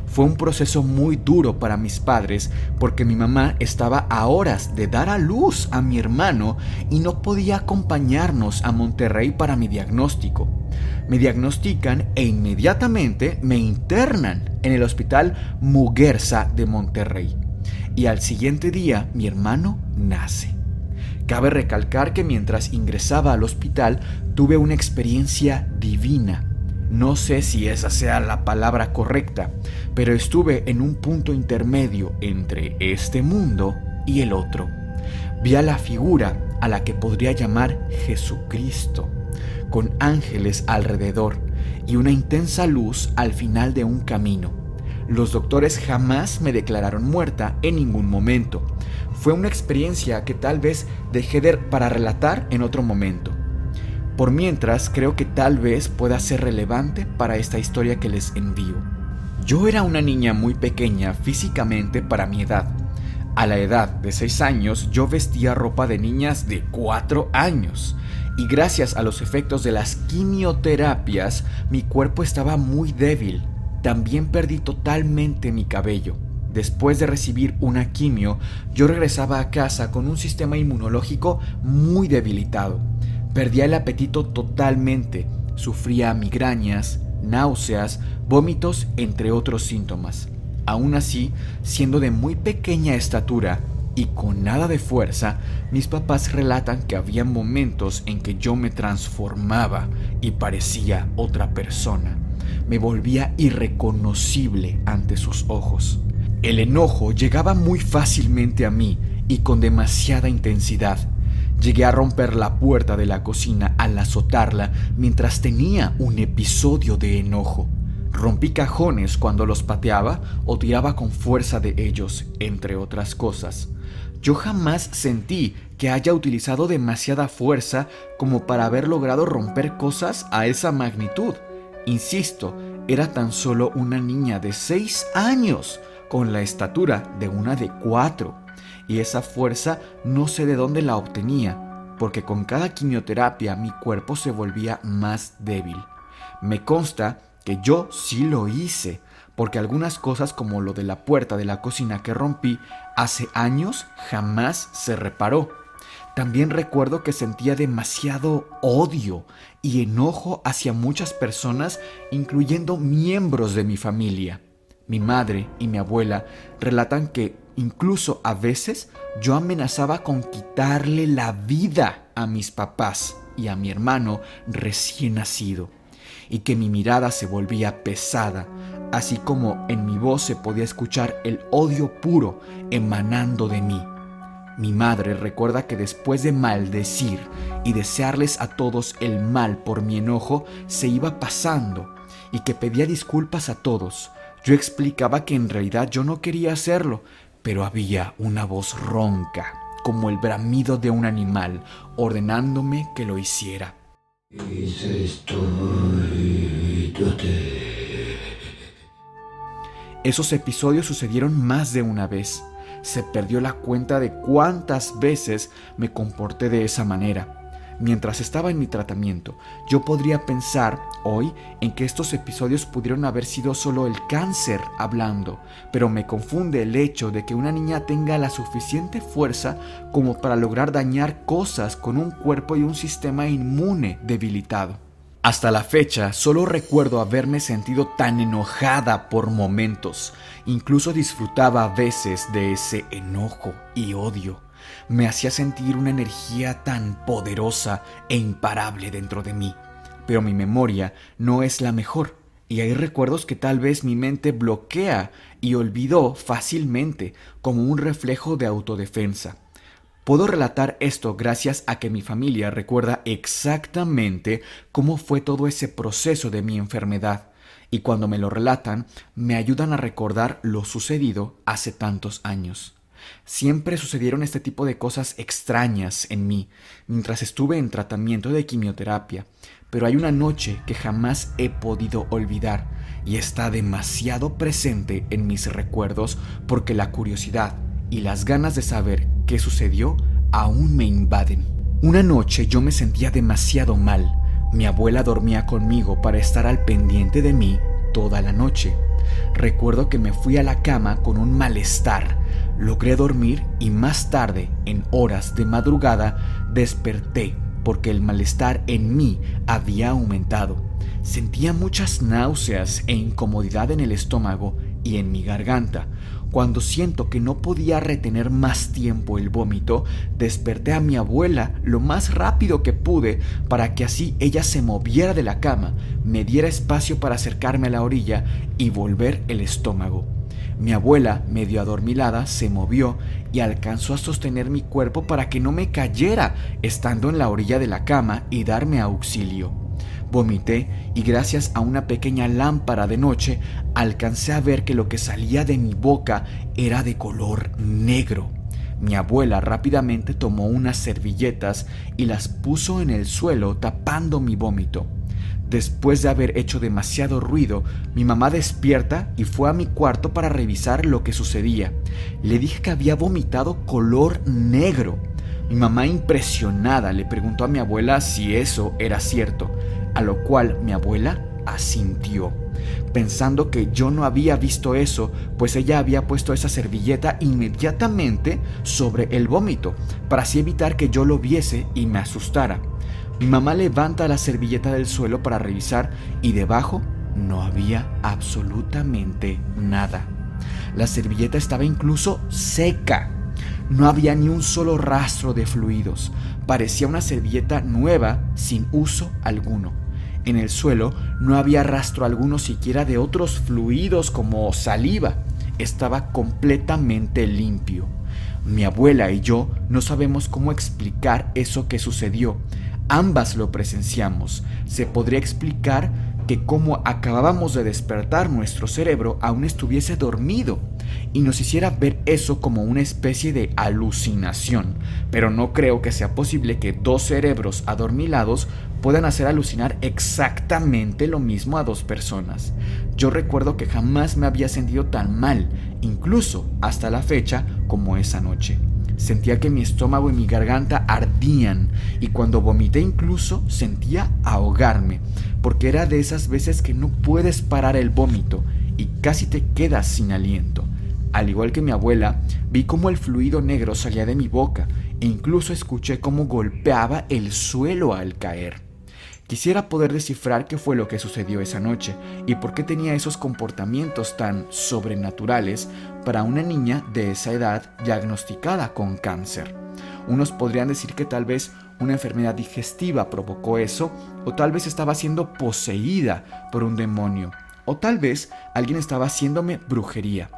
Fue un proceso muy duro para mis padres porque mi mamá estaba a horas de dar a luz a mi hermano y no podía acompañarnos a Monterrey para mi diagnóstico. Me diagnostican e inmediatamente me internan en el Hospital Muguerza de Monterrey. Y al siguiente día mi hermano nace. Cabe recalcar que mientras ingresaba al hospital tuve una experiencia divina. No sé si esa sea la palabra correcta, pero estuve en un punto intermedio entre este mundo y el otro. Vi a la figura a la que podría llamar Jesucristo, con ángeles alrededor y una intensa luz al final de un camino. Los doctores jamás me declararon muerta en ningún momento. Fue una experiencia que tal vez dejé para relatar en otro momento. Por mientras, creo que tal vez pueda ser relevante para esta historia que les envío. Yo era una niña muy pequeña físicamente para mi edad. A la edad de 6 años, yo vestía ropa de niñas de 4 años. Y gracias a los efectos de las quimioterapias, mi cuerpo estaba muy débil. También perdí totalmente mi cabello. Después de recibir una quimio, yo regresaba a casa con un sistema inmunológico muy debilitado. Perdía el apetito totalmente, sufría migrañas, náuseas, vómitos, entre otros síntomas. Aún así, siendo de muy pequeña estatura y con nada de fuerza, mis papás relatan que había momentos en que yo me transformaba y parecía otra persona. Me volvía irreconocible ante sus ojos. El enojo llegaba muy fácilmente a mí y con demasiada intensidad. Llegué a romper la puerta de la cocina al azotarla mientras tenía un episodio de enojo. Rompí cajones cuando los pateaba o tiraba con fuerza de ellos, entre otras cosas. Yo jamás sentí que haya utilizado demasiada fuerza como para haber logrado romper cosas a esa magnitud. Insisto, era tan solo una niña de 6 años, con la estatura de una de 4. Y esa fuerza no sé de dónde la obtenía, porque con cada quimioterapia mi cuerpo se volvía más débil. Me consta que yo sí lo hice, porque algunas cosas como lo de la puerta de la cocina que rompí hace años jamás se reparó. También recuerdo que sentía demasiado odio y enojo hacia muchas personas, incluyendo miembros de mi familia. Mi madre y mi abuela relatan que incluso a veces yo amenazaba con quitarle la vida a mis papás y a mi hermano recién nacido, y que mi mirada se volvía pesada, así como en mi voz se podía escuchar el odio puro emanando de mí. Mi madre recuerda que después de maldecir y desearles a todos el mal por mi enojo, se iba pasando y que pedía disculpas a todos. Yo explicaba que en realidad yo no quería hacerlo, pero había una voz ronca, como el bramido de un animal, ordenándome que lo hiciera. Esos episodios sucedieron más de una vez. Se perdió la cuenta de cuántas veces me comporté de esa manera. Mientras estaba en mi tratamiento, yo podría pensar hoy en que estos episodios pudieron haber sido solo el cáncer hablando, pero me confunde el hecho de que una niña tenga la suficiente fuerza como para lograr dañar cosas con un cuerpo y un sistema inmune debilitado. Hasta la fecha, solo recuerdo haberme sentido tan enojada por momentos. Incluso disfrutaba a veces de ese enojo y odio. Me hacía sentir una energía tan poderosa e imparable dentro de mí. Pero mi memoria no es la mejor, y hay recuerdos que tal vez mi mente bloquea y olvidó fácilmente, como un reflejo de autodefensa. Puedo relatar esto gracias a que mi familia recuerda exactamente cómo fue todo ese proceso de mi enfermedad, y cuando me lo relatan, me ayudan a recordar lo sucedido hace tantos años. Siempre sucedieron este tipo de cosas extrañas en mí mientras estuve en tratamiento de quimioterapia, pero hay una noche que jamás he podido olvidar y está demasiado presente en mis recuerdos porque la curiosidad y las ganas de saber qué sucedió aún me invaden. Una noche yo me sentía demasiado mal. Mi abuela dormía conmigo para estar al pendiente de mí toda la noche. Recuerdo que me fui a la cama con un malestar. Logré dormir y más tarde, en horas de madrugada, desperté porque el malestar en mí había aumentado. Sentía muchas náuseas e incomodidad en el estómago y en mi garganta. Cuando siento que no podía retener más tiempo el vómito, desperté a mi abuela lo más rápido que pude para que así ella se moviera de la cama, me diera espacio para acercarme a la orilla y volver el estómago. Mi abuela, medio adormilada, se movió y alcanzó a sostener mi cuerpo para que no me cayera, estando en la orilla de la cama y darme auxilio. Vomité y gracias a una pequeña lámpara de noche alcancé a ver que lo que salía de mi boca era de color negro. Mi abuela rápidamente tomó unas servilletas y las puso en el suelo tapando mi vómito. Después de haber hecho demasiado ruido, mi mamá despierta y fue a mi cuarto para revisar lo que sucedía. Le dije que había vomitado color negro. Mi mamá, impresionada, le preguntó a mi abuela si eso era cierto, a lo cual mi abuela asintió, pensando que yo no había visto eso, pues ella había puesto esa servilleta inmediatamente sobre el vómito, para así evitar que yo lo viese y me asustara. Mi mamá levanta la servilleta del suelo para revisar y debajo no había absolutamente nada. La servilleta estaba incluso seca. No había ni un solo rastro de fluidos. Parecía una servilleta nueva sin uso alguno. En el suelo no había rastro alguno siquiera de otros fluidos como saliva. Estaba completamente limpio. Mi abuela y yo no sabemos cómo explicar eso que sucedió. Ambas lo presenciamos. Se podría explicar que como acabábamos de despertar, nuestro cerebro aún estuviese dormido y nos hiciera ver eso como una especie de alucinación, pero no creo que sea posible que dos cerebros adormilados puedan hacer alucinar exactamente lo mismo a dos personas. Yo recuerdo que jamás me había sentido tan mal, incluso hasta la fecha, como esa noche. Sentía que mi estómago y mi garganta ardían y cuando vomité incluso sentía ahogarme, porque era de esas veces que no puedes parar el vómito y casi te quedas sin aliento. Al igual que mi abuela, vi cómo el fluido negro salía de mi boca e incluso escuché cómo golpeaba el suelo al caer. Quisiera poder descifrar qué fue lo que sucedió esa noche y por qué tenía esos comportamientos tan sobrenaturales para una niña de esa edad diagnosticada con cáncer. Unos podrían decir que tal vez una enfermedad digestiva provocó eso, o tal vez estaba siendo poseída por un demonio, o tal vez alguien estaba haciéndome brujería.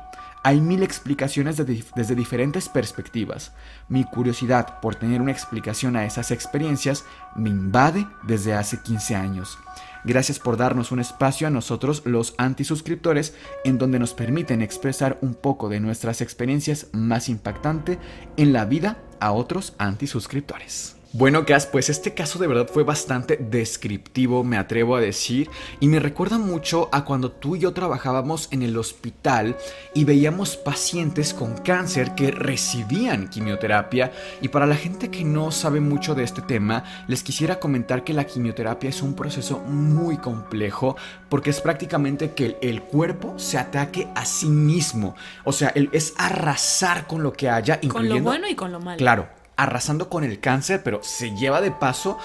Hay mil explicaciones desde diferentes perspectivas. Mi curiosidad por tener una explicación a esas experiencias me invade desde hace 15 años. Gracias por darnos un espacio a nosotros, los antisuscriptores, en donde nos permiten expresar un poco de nuestras experiencias más impactantes en la vida a otros antisuscriptores. Bueno, Cas, pues este caso de verdad fue bastante descriptivo, me atrevo a decir, y me recuerda mucho a cuando tú y yo trabajábamos en el hospital y veíamos pacientes con cáncer que recibían quimioterapia. Y para la gente que no sabe mucho de este tema, les quisiera comentar que la quimioterapia es un proceso muy complejo porque es prácticamente que el cuerpo se ataque a sí mismo. O sea, es arrasar con lo que haya, incluyendo... Con lo bueno y con lo malo. Claro. Arrasando con el cáncer, pero se lleva de paso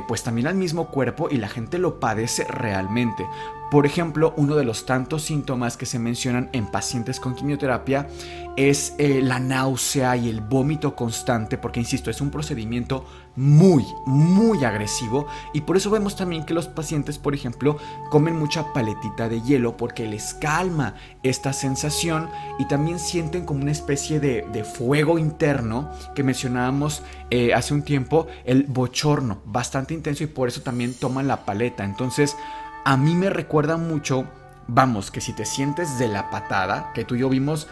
pues también al mismo cuerpo y la gente lo padece realmente. Por ejemplo, uno de los tantos síntomas que se mencionan en pacientes con quimioterapia es la náusea y el vómito constante, porque insisto, es un procedimiento muy agresivo y por eso vemos también que los pacientes, por ejemplo, comen mucha paletita de hielo porque les calma esta sensación y también sienten como una especie de fuego interno que mencionábamos hace un tiempo, el bochorno, bastante intenso, y por eso también toman la paleta. Entonces, a mí me recuerda mucho, vamos, que si te sientes de la patada, que tú y yo vimos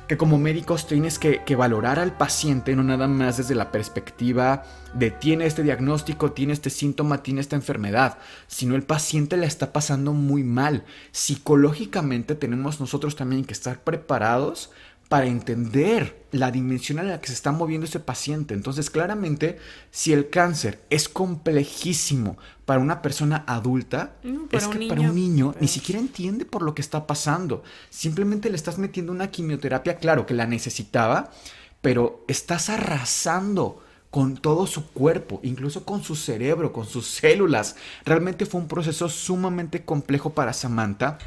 que como médicos tienes que valorar al paciente, no nada más desde la perspectiva de tiene este diagnóstico, tiene este síntoma, tiene esta enfermedad, sino el paciente la está pasando muy mal. Psicológicamente tenemos nosotros también que estar preparados para entender la dimensión a la que se está moviendo ese paciente. Entonces, claramente, si el cáncer es complejísimo para una persona adulta, para un niño ni siquiera entiende por lo que está pasando. Simplemente le estás metiendo una quimioterapia, claro, que la necesitaba, pero estás arrasando con todo su cuerpo, incluso con su cerebro, con sus células. Realmente fue un proceso sumamente complejo para Samantha.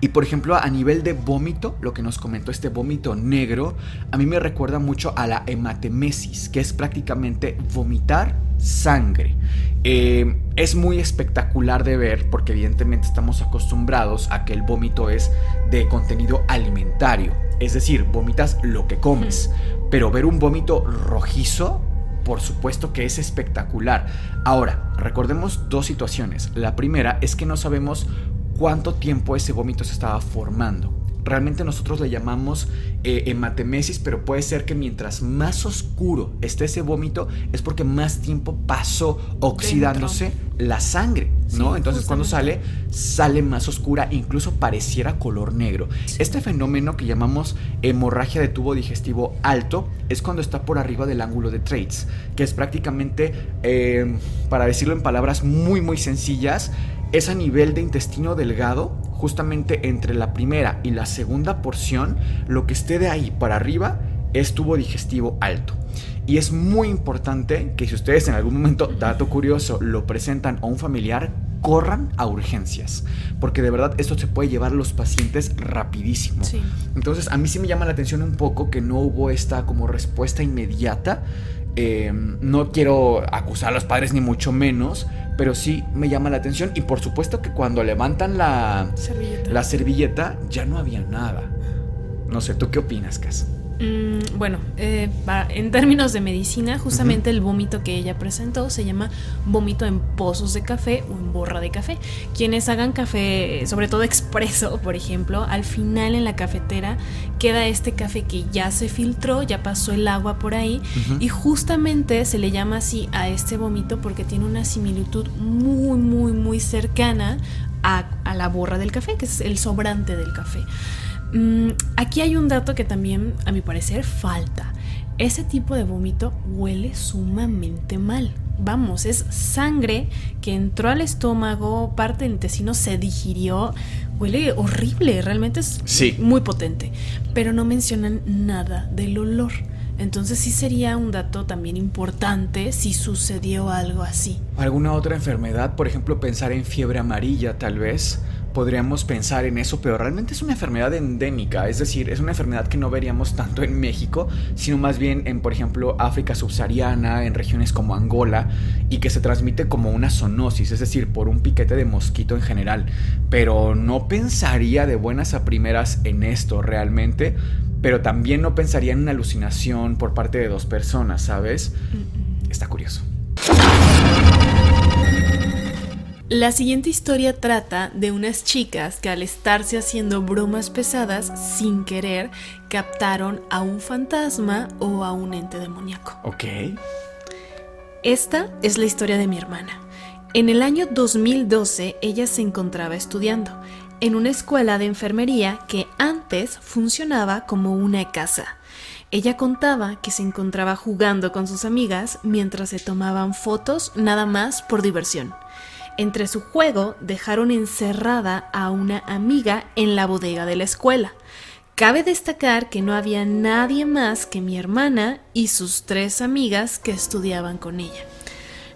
Y por ejemplo, a nivel de vómito, lo que nos comentó este vómito negro, a mí me recuerda mucho a la hematemesis, que es prácticamente vomitar sangre. Es muy espectacular de ver porque evidentemente estamos acostumbrados a que el vómito es de contenido alimentario, es decir, vomitas lo que comes, pero ver un vómito rojizo, por supuesto que es espectacular. Ahora, recordemos dos situaciones. La primera es que no sabemos cuánto tiempo ese vómito se estaba formando. Realmente nosotros le llamamos hematemesis, pero puede ser que mientras más oscuro esté ese vómito es porque más tiempo pasó oxidándose la sangre, ¿no? Sí, entonces cuando sale más oscura, incluso pareciera color negro. Sí. Este fenómeno que llamamos hemorragia de tubo digestivo alto es cuando está por arriba del ángulo de Treitz, que es prácticamente, para decirlo en palabras muy muy sencillas, es a nivel de intestino delgado, justamente entre la primera y la segunda porción. Lo que esté de ahí para arriba es tubo digestivo alto. Y es muy importante que si ustedes en algún momento, dato curioso, lo presentan a un familiar, corran a urgencias, porque de verdad esto se puede llevar a los pacientes rapidísimo. Sí. Entonces a mí sí me llama la atención un poco que no hubo esta como respuesta inmediata. No quiero acusar a los padres ni mucho menos, pero sí me llama la atención. Y por supuesto que cuando levantan la servilleta ya no había nada. No sé, ¿tú qué opinas, Cas? Bueno, en términos de medicina, justamente el vómito que ella presentó se llama vómito en pozos de café o en borra de café. Quienes hagan café, sobre todo expreso, por ejemplo, al final en la cafetera queda este café que ya se filtró, ya pasó el agua por ahí, y justamente se le llama así a este vómito porque tiene una similitud muy, muy, muy cercana a la borra del café, que es el sobrante del café. Aquí hay un dato que también, a mi parecer, falta. Ese tipo de vómito huele sumamente mal. Vamos, es sangre que entró al estómago, parte del intestino se digirió. Huele horrible, realmente es muy potente. Pero no mencionan nada del olor. Entonces sí sería un dato también importante si sucedió algo así. ¿Alguna otra enfermedad? Por ejemplo, pensar en fiebre amarilla, tal vez. Podríamos pensar en eso, pero realmente es una enfermedad endémica, es decir, es una enfermedad que no veríamos tanto en México, sino más bien en, por ejemplo, África subsahariana, en regiones como Angola, y que se transmite como una zoonosis, es decir, por un piquete de mosquito en general. Pero no pensaría de buenas a primeras en esto realmente, pero también no pensaría en una alucinación por parte de dos personas, ¿sabes? Está curioso. La siguiente historia trata de unas chicas que al estarse haciendo bromas pesadas sin querer captaron a un fantasma o a un ente demoníaco. Ok. Esta es la historia de mi hermana. En el año 2012 ella se encontraba estudiando en una escuela de enfermería que antes funcionaba como una casa. Ella contaba que se encontraba jugando con sus amigas mientras se tomaban fotos nada más por diversión. Entre su juego dejaron encerrada a una amiga en la bodega de la escuela. Cabe destacar que no había nadie más que mi hermana y sus 3 amigas que estudiaban con ella.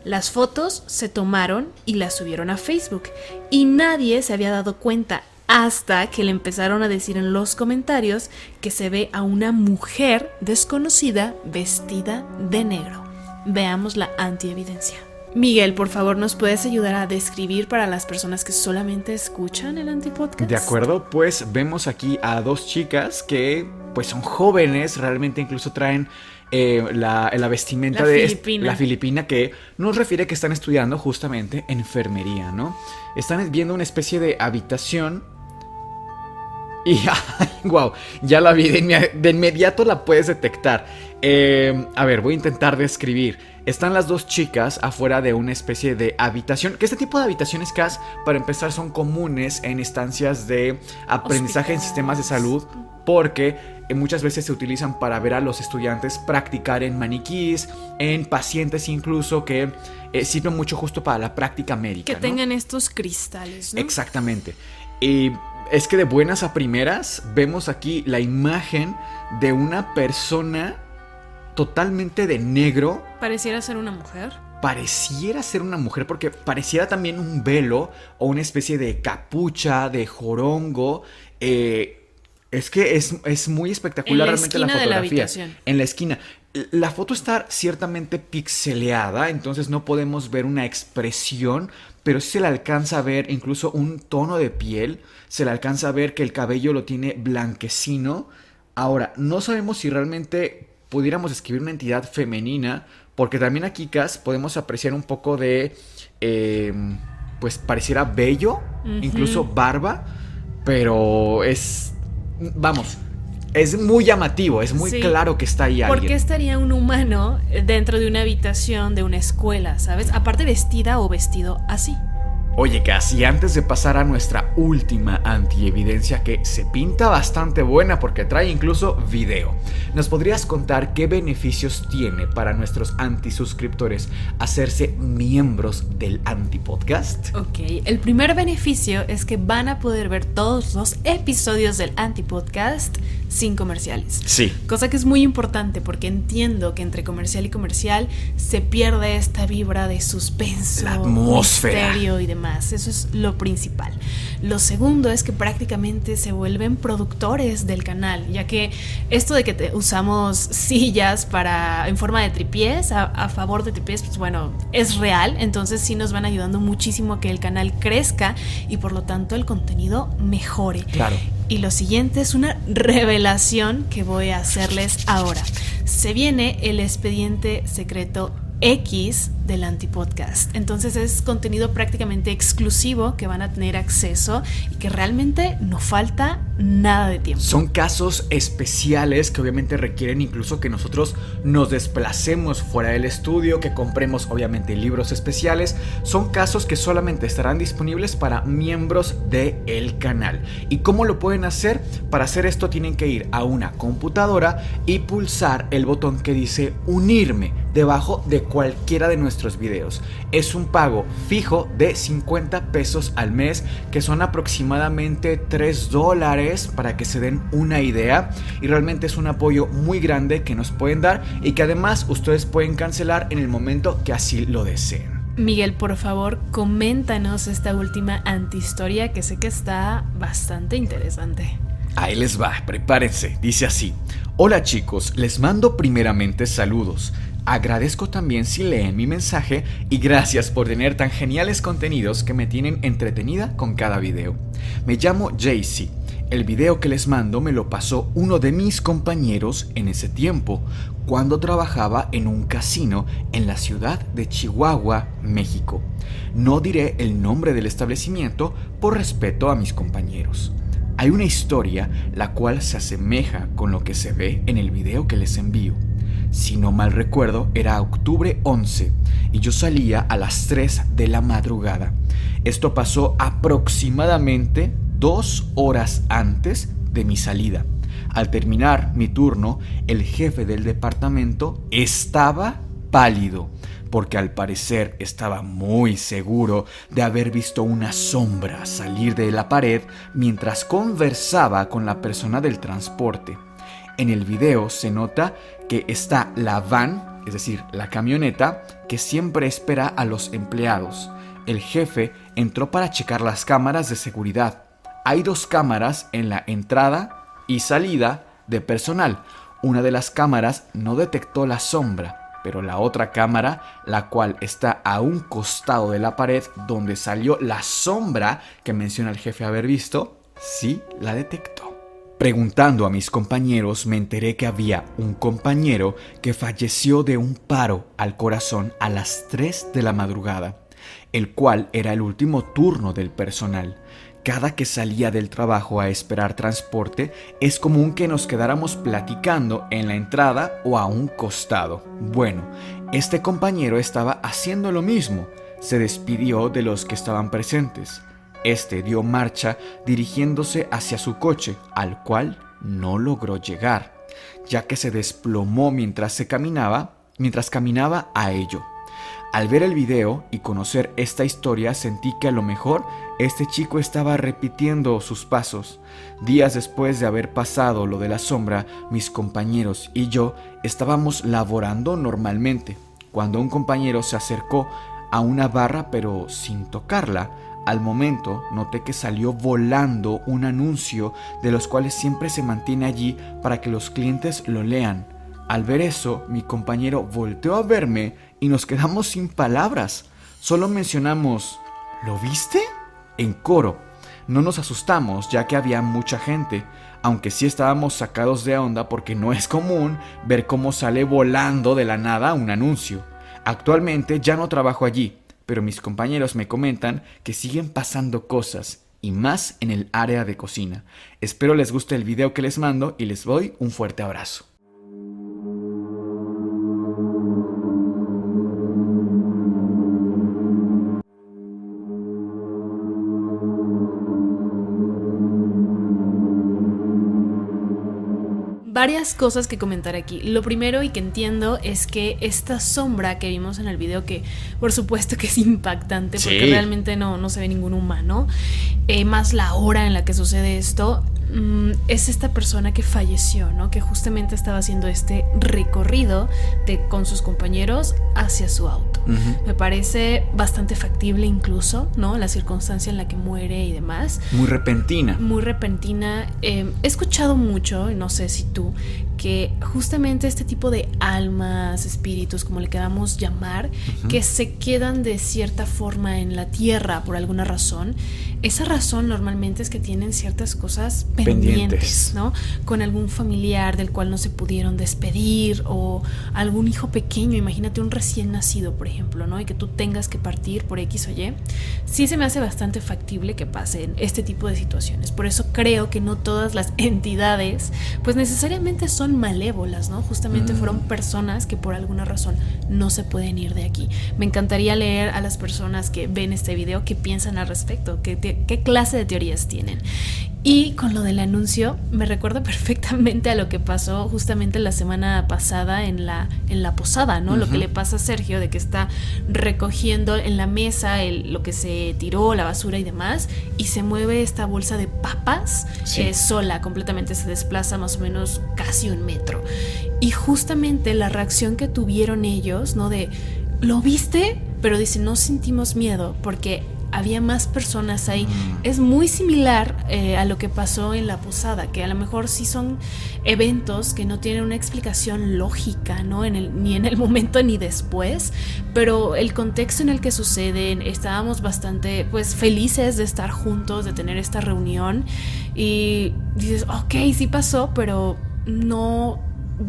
Las fotos se tomaron y las subieron a Facebook y nadie se había dado cuenta hasta que le empezaron a decir en los comentarios que se ve a una mujer desconocida vestida de negro. Veamos la antievidencia. Miguel, por favor, ¿nos puedes ayudar a describir para las personas que solamente escuchan el Antipodcast? De acuerdo, pues vemos aquí a 2 chicas que pues son jóvenes, realmente incluso traen la vestimenta la filipina, que nos refiere que están estudiando justamente enfermería, ¿no? Están viendo una especie de habitación y wow, ya la vi, de inmediato la puedes detectar. A ver, voy a intentar describir. están las dos chicas afuera de una especie de habitación, que este tipo de habitaciones, Cas, para empezar, son comunes en instancias de aprendizaje en sistemas de salud, porque muchas veces se utilizan para ver a los estudiantes practicar en maniquís, en pacientes incluso, que sirven mucho justo para la práctica médica, Que ¿no? tengan estos cristales, ¿no? Exactamente. Y es que de buenas a primeras vemos aquí la imagen de una persona totalmente de negro. Pareciera ser una mujer. Pareciera ser una mujer porque pareciera también un velo o una especie de capucha, de jorongo. Es que es muy espectacular En la realmente la esquina de la fotografía. habitación. En la esquina. La foto está ciertamente pixeleada, entonces no podemos ver una expresión, pero sí se le alcanza a ver incluso un tono de piel, se le alcanza a ver que el cabello lo tiene blanquecino. Ahora, no sabemos si realmente pudiéramos describir una entidad femenina, porque también aquí, Cas, podemos apreciar un poco de, pues pareciera vello, incluso barba, pero vamos, es muy llamativo, es muy Sí. claro que está ahí ¿Por qué alguien. estaría un humano dentro de una habitación de una escuela, sabes? Aparte vestida o vestido así. Oye, Cas, y antes de pasar a nuestra última antievidencia, que se pinta bastante buena porque trae incluso video, ¿nos podrías contar qué beneficios tiene para nuestros antisuscriptores hacerse miembros del Antipodcast? Ok, el primer beneficio es que van a poder ver todos los episodios del Antipodcast sin comerciales. Sí. Cosa que es muy importante porque entiendo que entre comercial y comercial se pierde esta vibra de suspenso, La atmósfera, misterio y demás. Eso es lo principal. Lo segundo es que prácticamente se vuelven productores del canal, ya que esto de que usamos sillas en forma de tripiés, a favor de tripiés, pues bueno, es real. Entonces sí nos van ayudando muchísimo a que el canal crezca y por lo tanto el contenido mejore. Claro. Y lo siguiente es una revelación que voy a hacerles ahora. Se viene el expediente secreto X del Antipodcast. Entonces es contenido prácticamente exclusivo que van a tener acceso y que realmente no falta nada de tiempo. Son casos especiales que obviamente requieren incluso que nosotros nos desplacemos fuera del estudio, que compremos obviamente libros especiales. Son casos que solamente estarán disponibles para miembros del canal. ¿Y cómo lo pueden hacer? Para hacer esto tienen que ir a una computadora y pulsar el botón que dice unirme debajo de cualquiera de nuestros videos. Es un pago fijo de 50 pesos al mes, que son aproximadamente $3, para que se den una idea, y realmente es un apoyo muy grande que nos pueden dar y que además ustedes pueden cancelar en el momento que así lo deseen. Miguel, por favor, coméntanos esta última antihistoria que sé que está bastante interesante. Ahí les va, prepárense, dice así: hola chicos, les mando primeramente saludos. Agradezco también si leen mi mensaje y gracias por tener tan geniales contenidos que me tienen entretenida con cada video. Me llamo Jaycee. El video que les mando me lo pasó uno de mis compañeros en ese tiempo, cuando trabajaba en un casino en la ciudad de Chihuahua, México. No diré el nombre del establecimiento por respeto a mis compañeros. Hay una historia la cual se asemeja con lo que se ve en el video que les envío. Si no mal recuerdo, era octubre 11 y yo salía a las 3 de la madrugada. Esto pasó aproximadamente 2 horas antes de mi salida. Al terminar mi turno, el jefe del departamento estaba pálido, porque al parecer estaba muy seguro de haber visto una sombra salir de la pared mientras conversaba con la persona del transporte. En el video se nota que está la van, es decir, la camioneta, que siempre espera a los empleados. El jefe entró para checar las cámaras de seguridad. Hay 2 cámaras en la entrada y salida de personal. Una de las cámaras no detectó la sombra, pero la otra cámara, la cual está a un costado de la pared donde salió la sombra que menciona el jefe haber visto, sí la detectó. Preguntando a mis compañeros, me enteré que había un compañero que falleció de un paro al corazón a las 3 de la madrugada, el cual era el último turno del personal, Cada que salía del trabajo a esperar transporte, es común que nos quedáramos platicando en la entrada o a un costado. Bueno, este compañero estaba haciendo lo mismo. Se despidió de los que estaban presentes. Este dio marcha dirigiéndose hacia su coche, al cual no logró llegar, ya que se desplomó mientras caminaba a ello. Al ver el video y conocer esta historia, sentí que a lo mejor este chico estaba repitiendo sus pasos. Días después de haber pasado lo de la sombra, mis compañeros y yo estábamos laborando normalmente, cuando un compañero se acercó a una barra pero sin tocarla. Al momento noté que salió volando un anuncio de los cuales siempre se mantiene allí para que los clientes lo lean. Al ver eso, mi compañero volteó a verme y nos quedamos sin palabras. Solo mencionamos, ¿lo viste?, en coro. No nos asustamos ya que había mucha gente, aunque sí estábamos sacados de onda porque no es común ver cómo sale volando de la nada un anuncio. Actualmente ya no trabajo allí, pero mis compañeros me comentan que siguen pasando cosas, y más en el área de cocina. Espero les guste el video que les mando y les doy un fuerte abrazo. Varias cosas que comentar aquí. Lo primero y que entiendo es que esta sombra que vimos en el video, que por supuesto que es impactante porque realmente no se ve ningún humano, más la hora en la que sucede esto, es esta persona que falleció, ¿no? Que justamente estaba haciendo este recorrido con sus compañeros hacia su auto. Uh-huh. Me parece bastante factible incluso, ¿no? La circunstancia en la que muere y demás. Muy repentina. Muy repentina. He escuchado mucho, no sé si tú, que justamente este tipo de almas, espíritus, como le queramos llamar, uh-huh, que se quedan de cierta forma en la tierra por alguna razón, esa razón normalmente es que tienen ciertas cosas pendientes, ¿no? Con algún familiar del cual no se pudieron despedir, o algún hijo pequeño, imagínate un recién nacido, por ejemplo, ¿no? Y que tú tengas que partir por X o Y. Sí se me hace bastante factible que pasen este tipo de situaciones. Por eso creo que no todas las entidades pues necesariamente son malévolas, ¿no? Justamente fueron personas que por alguna razón no se pueden ir de aquí. Me encantaría leer a las personas que ven este video qué piensan al respecto, qué clase de teorías tienen. Y con lo del anuncio, me recuerda perfectamente a lo que pasó justamente la semana pasada en la posada, ¿no? Uh-huh. Lo que le pasa a Sergio, de que está recogiendo en la mesa lo que se tiró, la basura y demás, y se mueve esta bolsa de papas sola, completamente se desplaza más o menos casi 1 metro. Y justamente la reacción que tuvieron ellos, ¿no? De, ¿lo viste? Pero dice, no sentimos miedo porque había más personas ahí. Es muy similar a lo que pasó en la posada, que a lo mejor sí son eventos que no tienen una explicación lógica, ¿no? Ni en el momento ni después, pero el contexto en el que suceden, estábamos bastante pues felices de estar juntos, de tener esta reunión, y dices, ok, sí pasó, pero no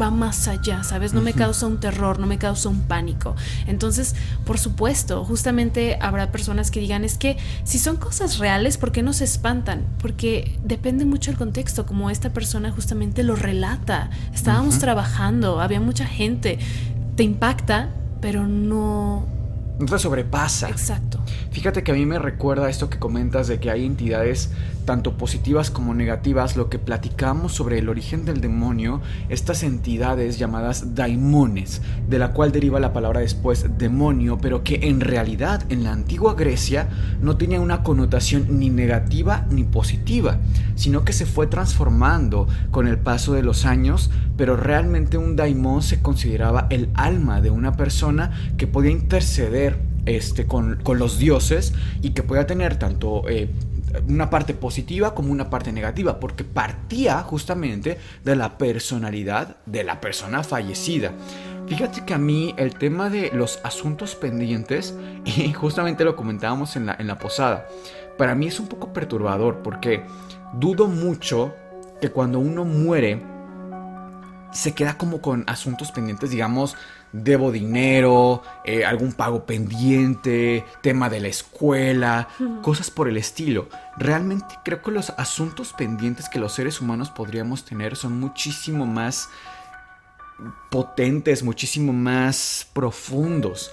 va más allá, ¿sabes? No me causa un terror, no me causa un pánico. Entonces, por supuesto, justamente habrá personas que digan, es que si son cosas reales, ¿por qué no se espantan? Porque depende mucho el contexto, como esta persona justamente lo relata. Estábamos trabajando, había mucha gente, te impacta, pero no te sobrepasa. Exacto. Fíjate que a mí me recuerda esto que comentas de que hay entidades tanto positivas como negativas. Lo que platicamos sobre el origen del demonio, estas entidades llamadas daimones, de la cual deriva la palabra después demonio, pero que en realidad en la antigua Grecia no tenía una connotación ni negativa ni positiva, sino que se fue transformando con el paso de los años. Pero realmente un daimón se consideraba el alma de una persona que podía interceder con los dioses, y que podía tener tanto una parte positiva como una parte negativa, porque partía justamente de la personalidad de la persona fallecida. Fíjate que a mí el tema de los asuntos pendientes, y justamente lo comentábamos en la posada, para mí es un poco perturbador, porque dudo mucho que cuando uno muere se queda como con asuntos pendientes, digamos, debo dinero, algún pago pendiente, tema de la escuela, cosas por el estilo. Realmente creo que los asuntos pendientes que los seres humanos podríamos tener son muchísimo más potentes, muchísimo más profundos.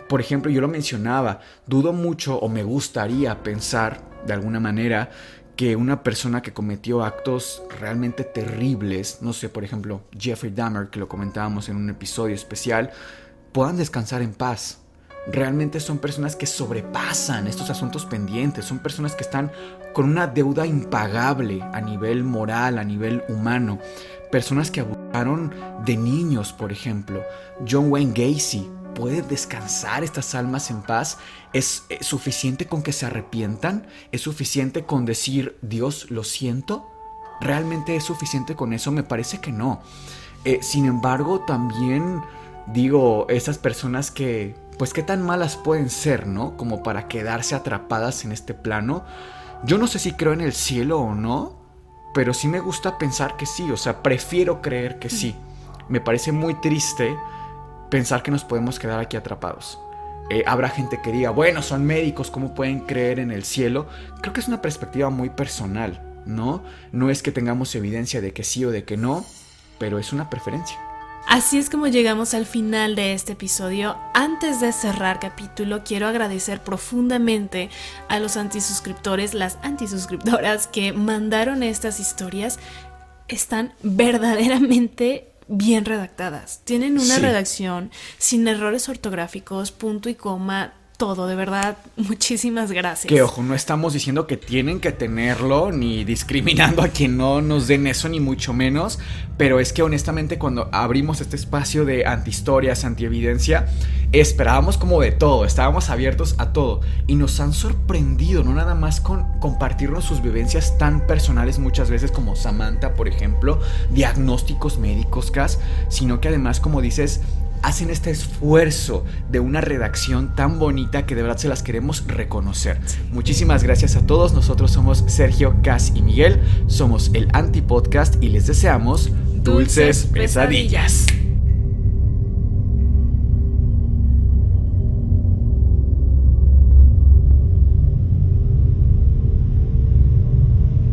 Por ejemplo, yo lo mencionaba, dudo mucho o me gustaría pensar de alguna manera que una persona que cometió actos realmente terribles, no sé, por ejemplo, Jeffrey Dahmer, que lo comentábamos en un episodio especial, puedan descansar en paz. Realmente son personas que sobrepasan estos asuntos pendientes, son personas que están con una deuda impagable a nivel moral, a nivel humano. Personas que abusaron de niños, por ejemplo. John Wayne Gacy. ¿Puede descansar estas almas en paz? ¿Es suficiente con que se arrepientan? ¿Es suficiente con decir, Dios, lo siento? ¿Realmente es suficiente con eso? Me parece que no. Sin embargo, también digo, esas personas que, pues, ¿qué tan malas pueden ser, no? Como para quedarse atrapadas en este plano. Yo no sé si creo en el cielo o no, pero sí me gusta pensar que sí. O sea, prefiero creer que sí. Me parece muy triste pensar que nos podemos quedar aquí atrapados. Habrá gente que diga, bueno, son médicos, ¿cómo pueden creer en el cielo? Creo que es una perspectiva muy personal, ¿no? No es que tengamos evidencia de que sí o de que no, pero es una preferencia. Así es como llegamos al final de este episodio. Antes de cerrar capítulo, quiero agradecer profundamente a los antisuscriptores, las antisuscriptoras que mandaron estas historias. Están verdaderamente bien redactadas. Tienen una redacción sin errores ortográficos, punto y coma, todo, de verdad, muchísimas gracias. Que ojo, no estamos diciendo que tienen que tenerlo, ni discriminando a quien no nos den eso, ni mucho menos, pero es que honestamente cuando abrimos este espacio de antihistorias, antievidencia, esperábamos como de todo, estábamos abiertos a todo, y nos han sorprendido, no nada más con compartirnos sus vivencias tan personales muchas veces como Samantha, por ejemplo, diagnósticos médicos, Cas, sino que además, como dices, hacen este esfuerzo de una redacción tan bonita que de verdad se las queremos reconocer. Muchísimas gracias a todos. Nosotros somos Sergio, Cas y Miguel. Somos el Antipodcast y les deseamos dulces pesadillas.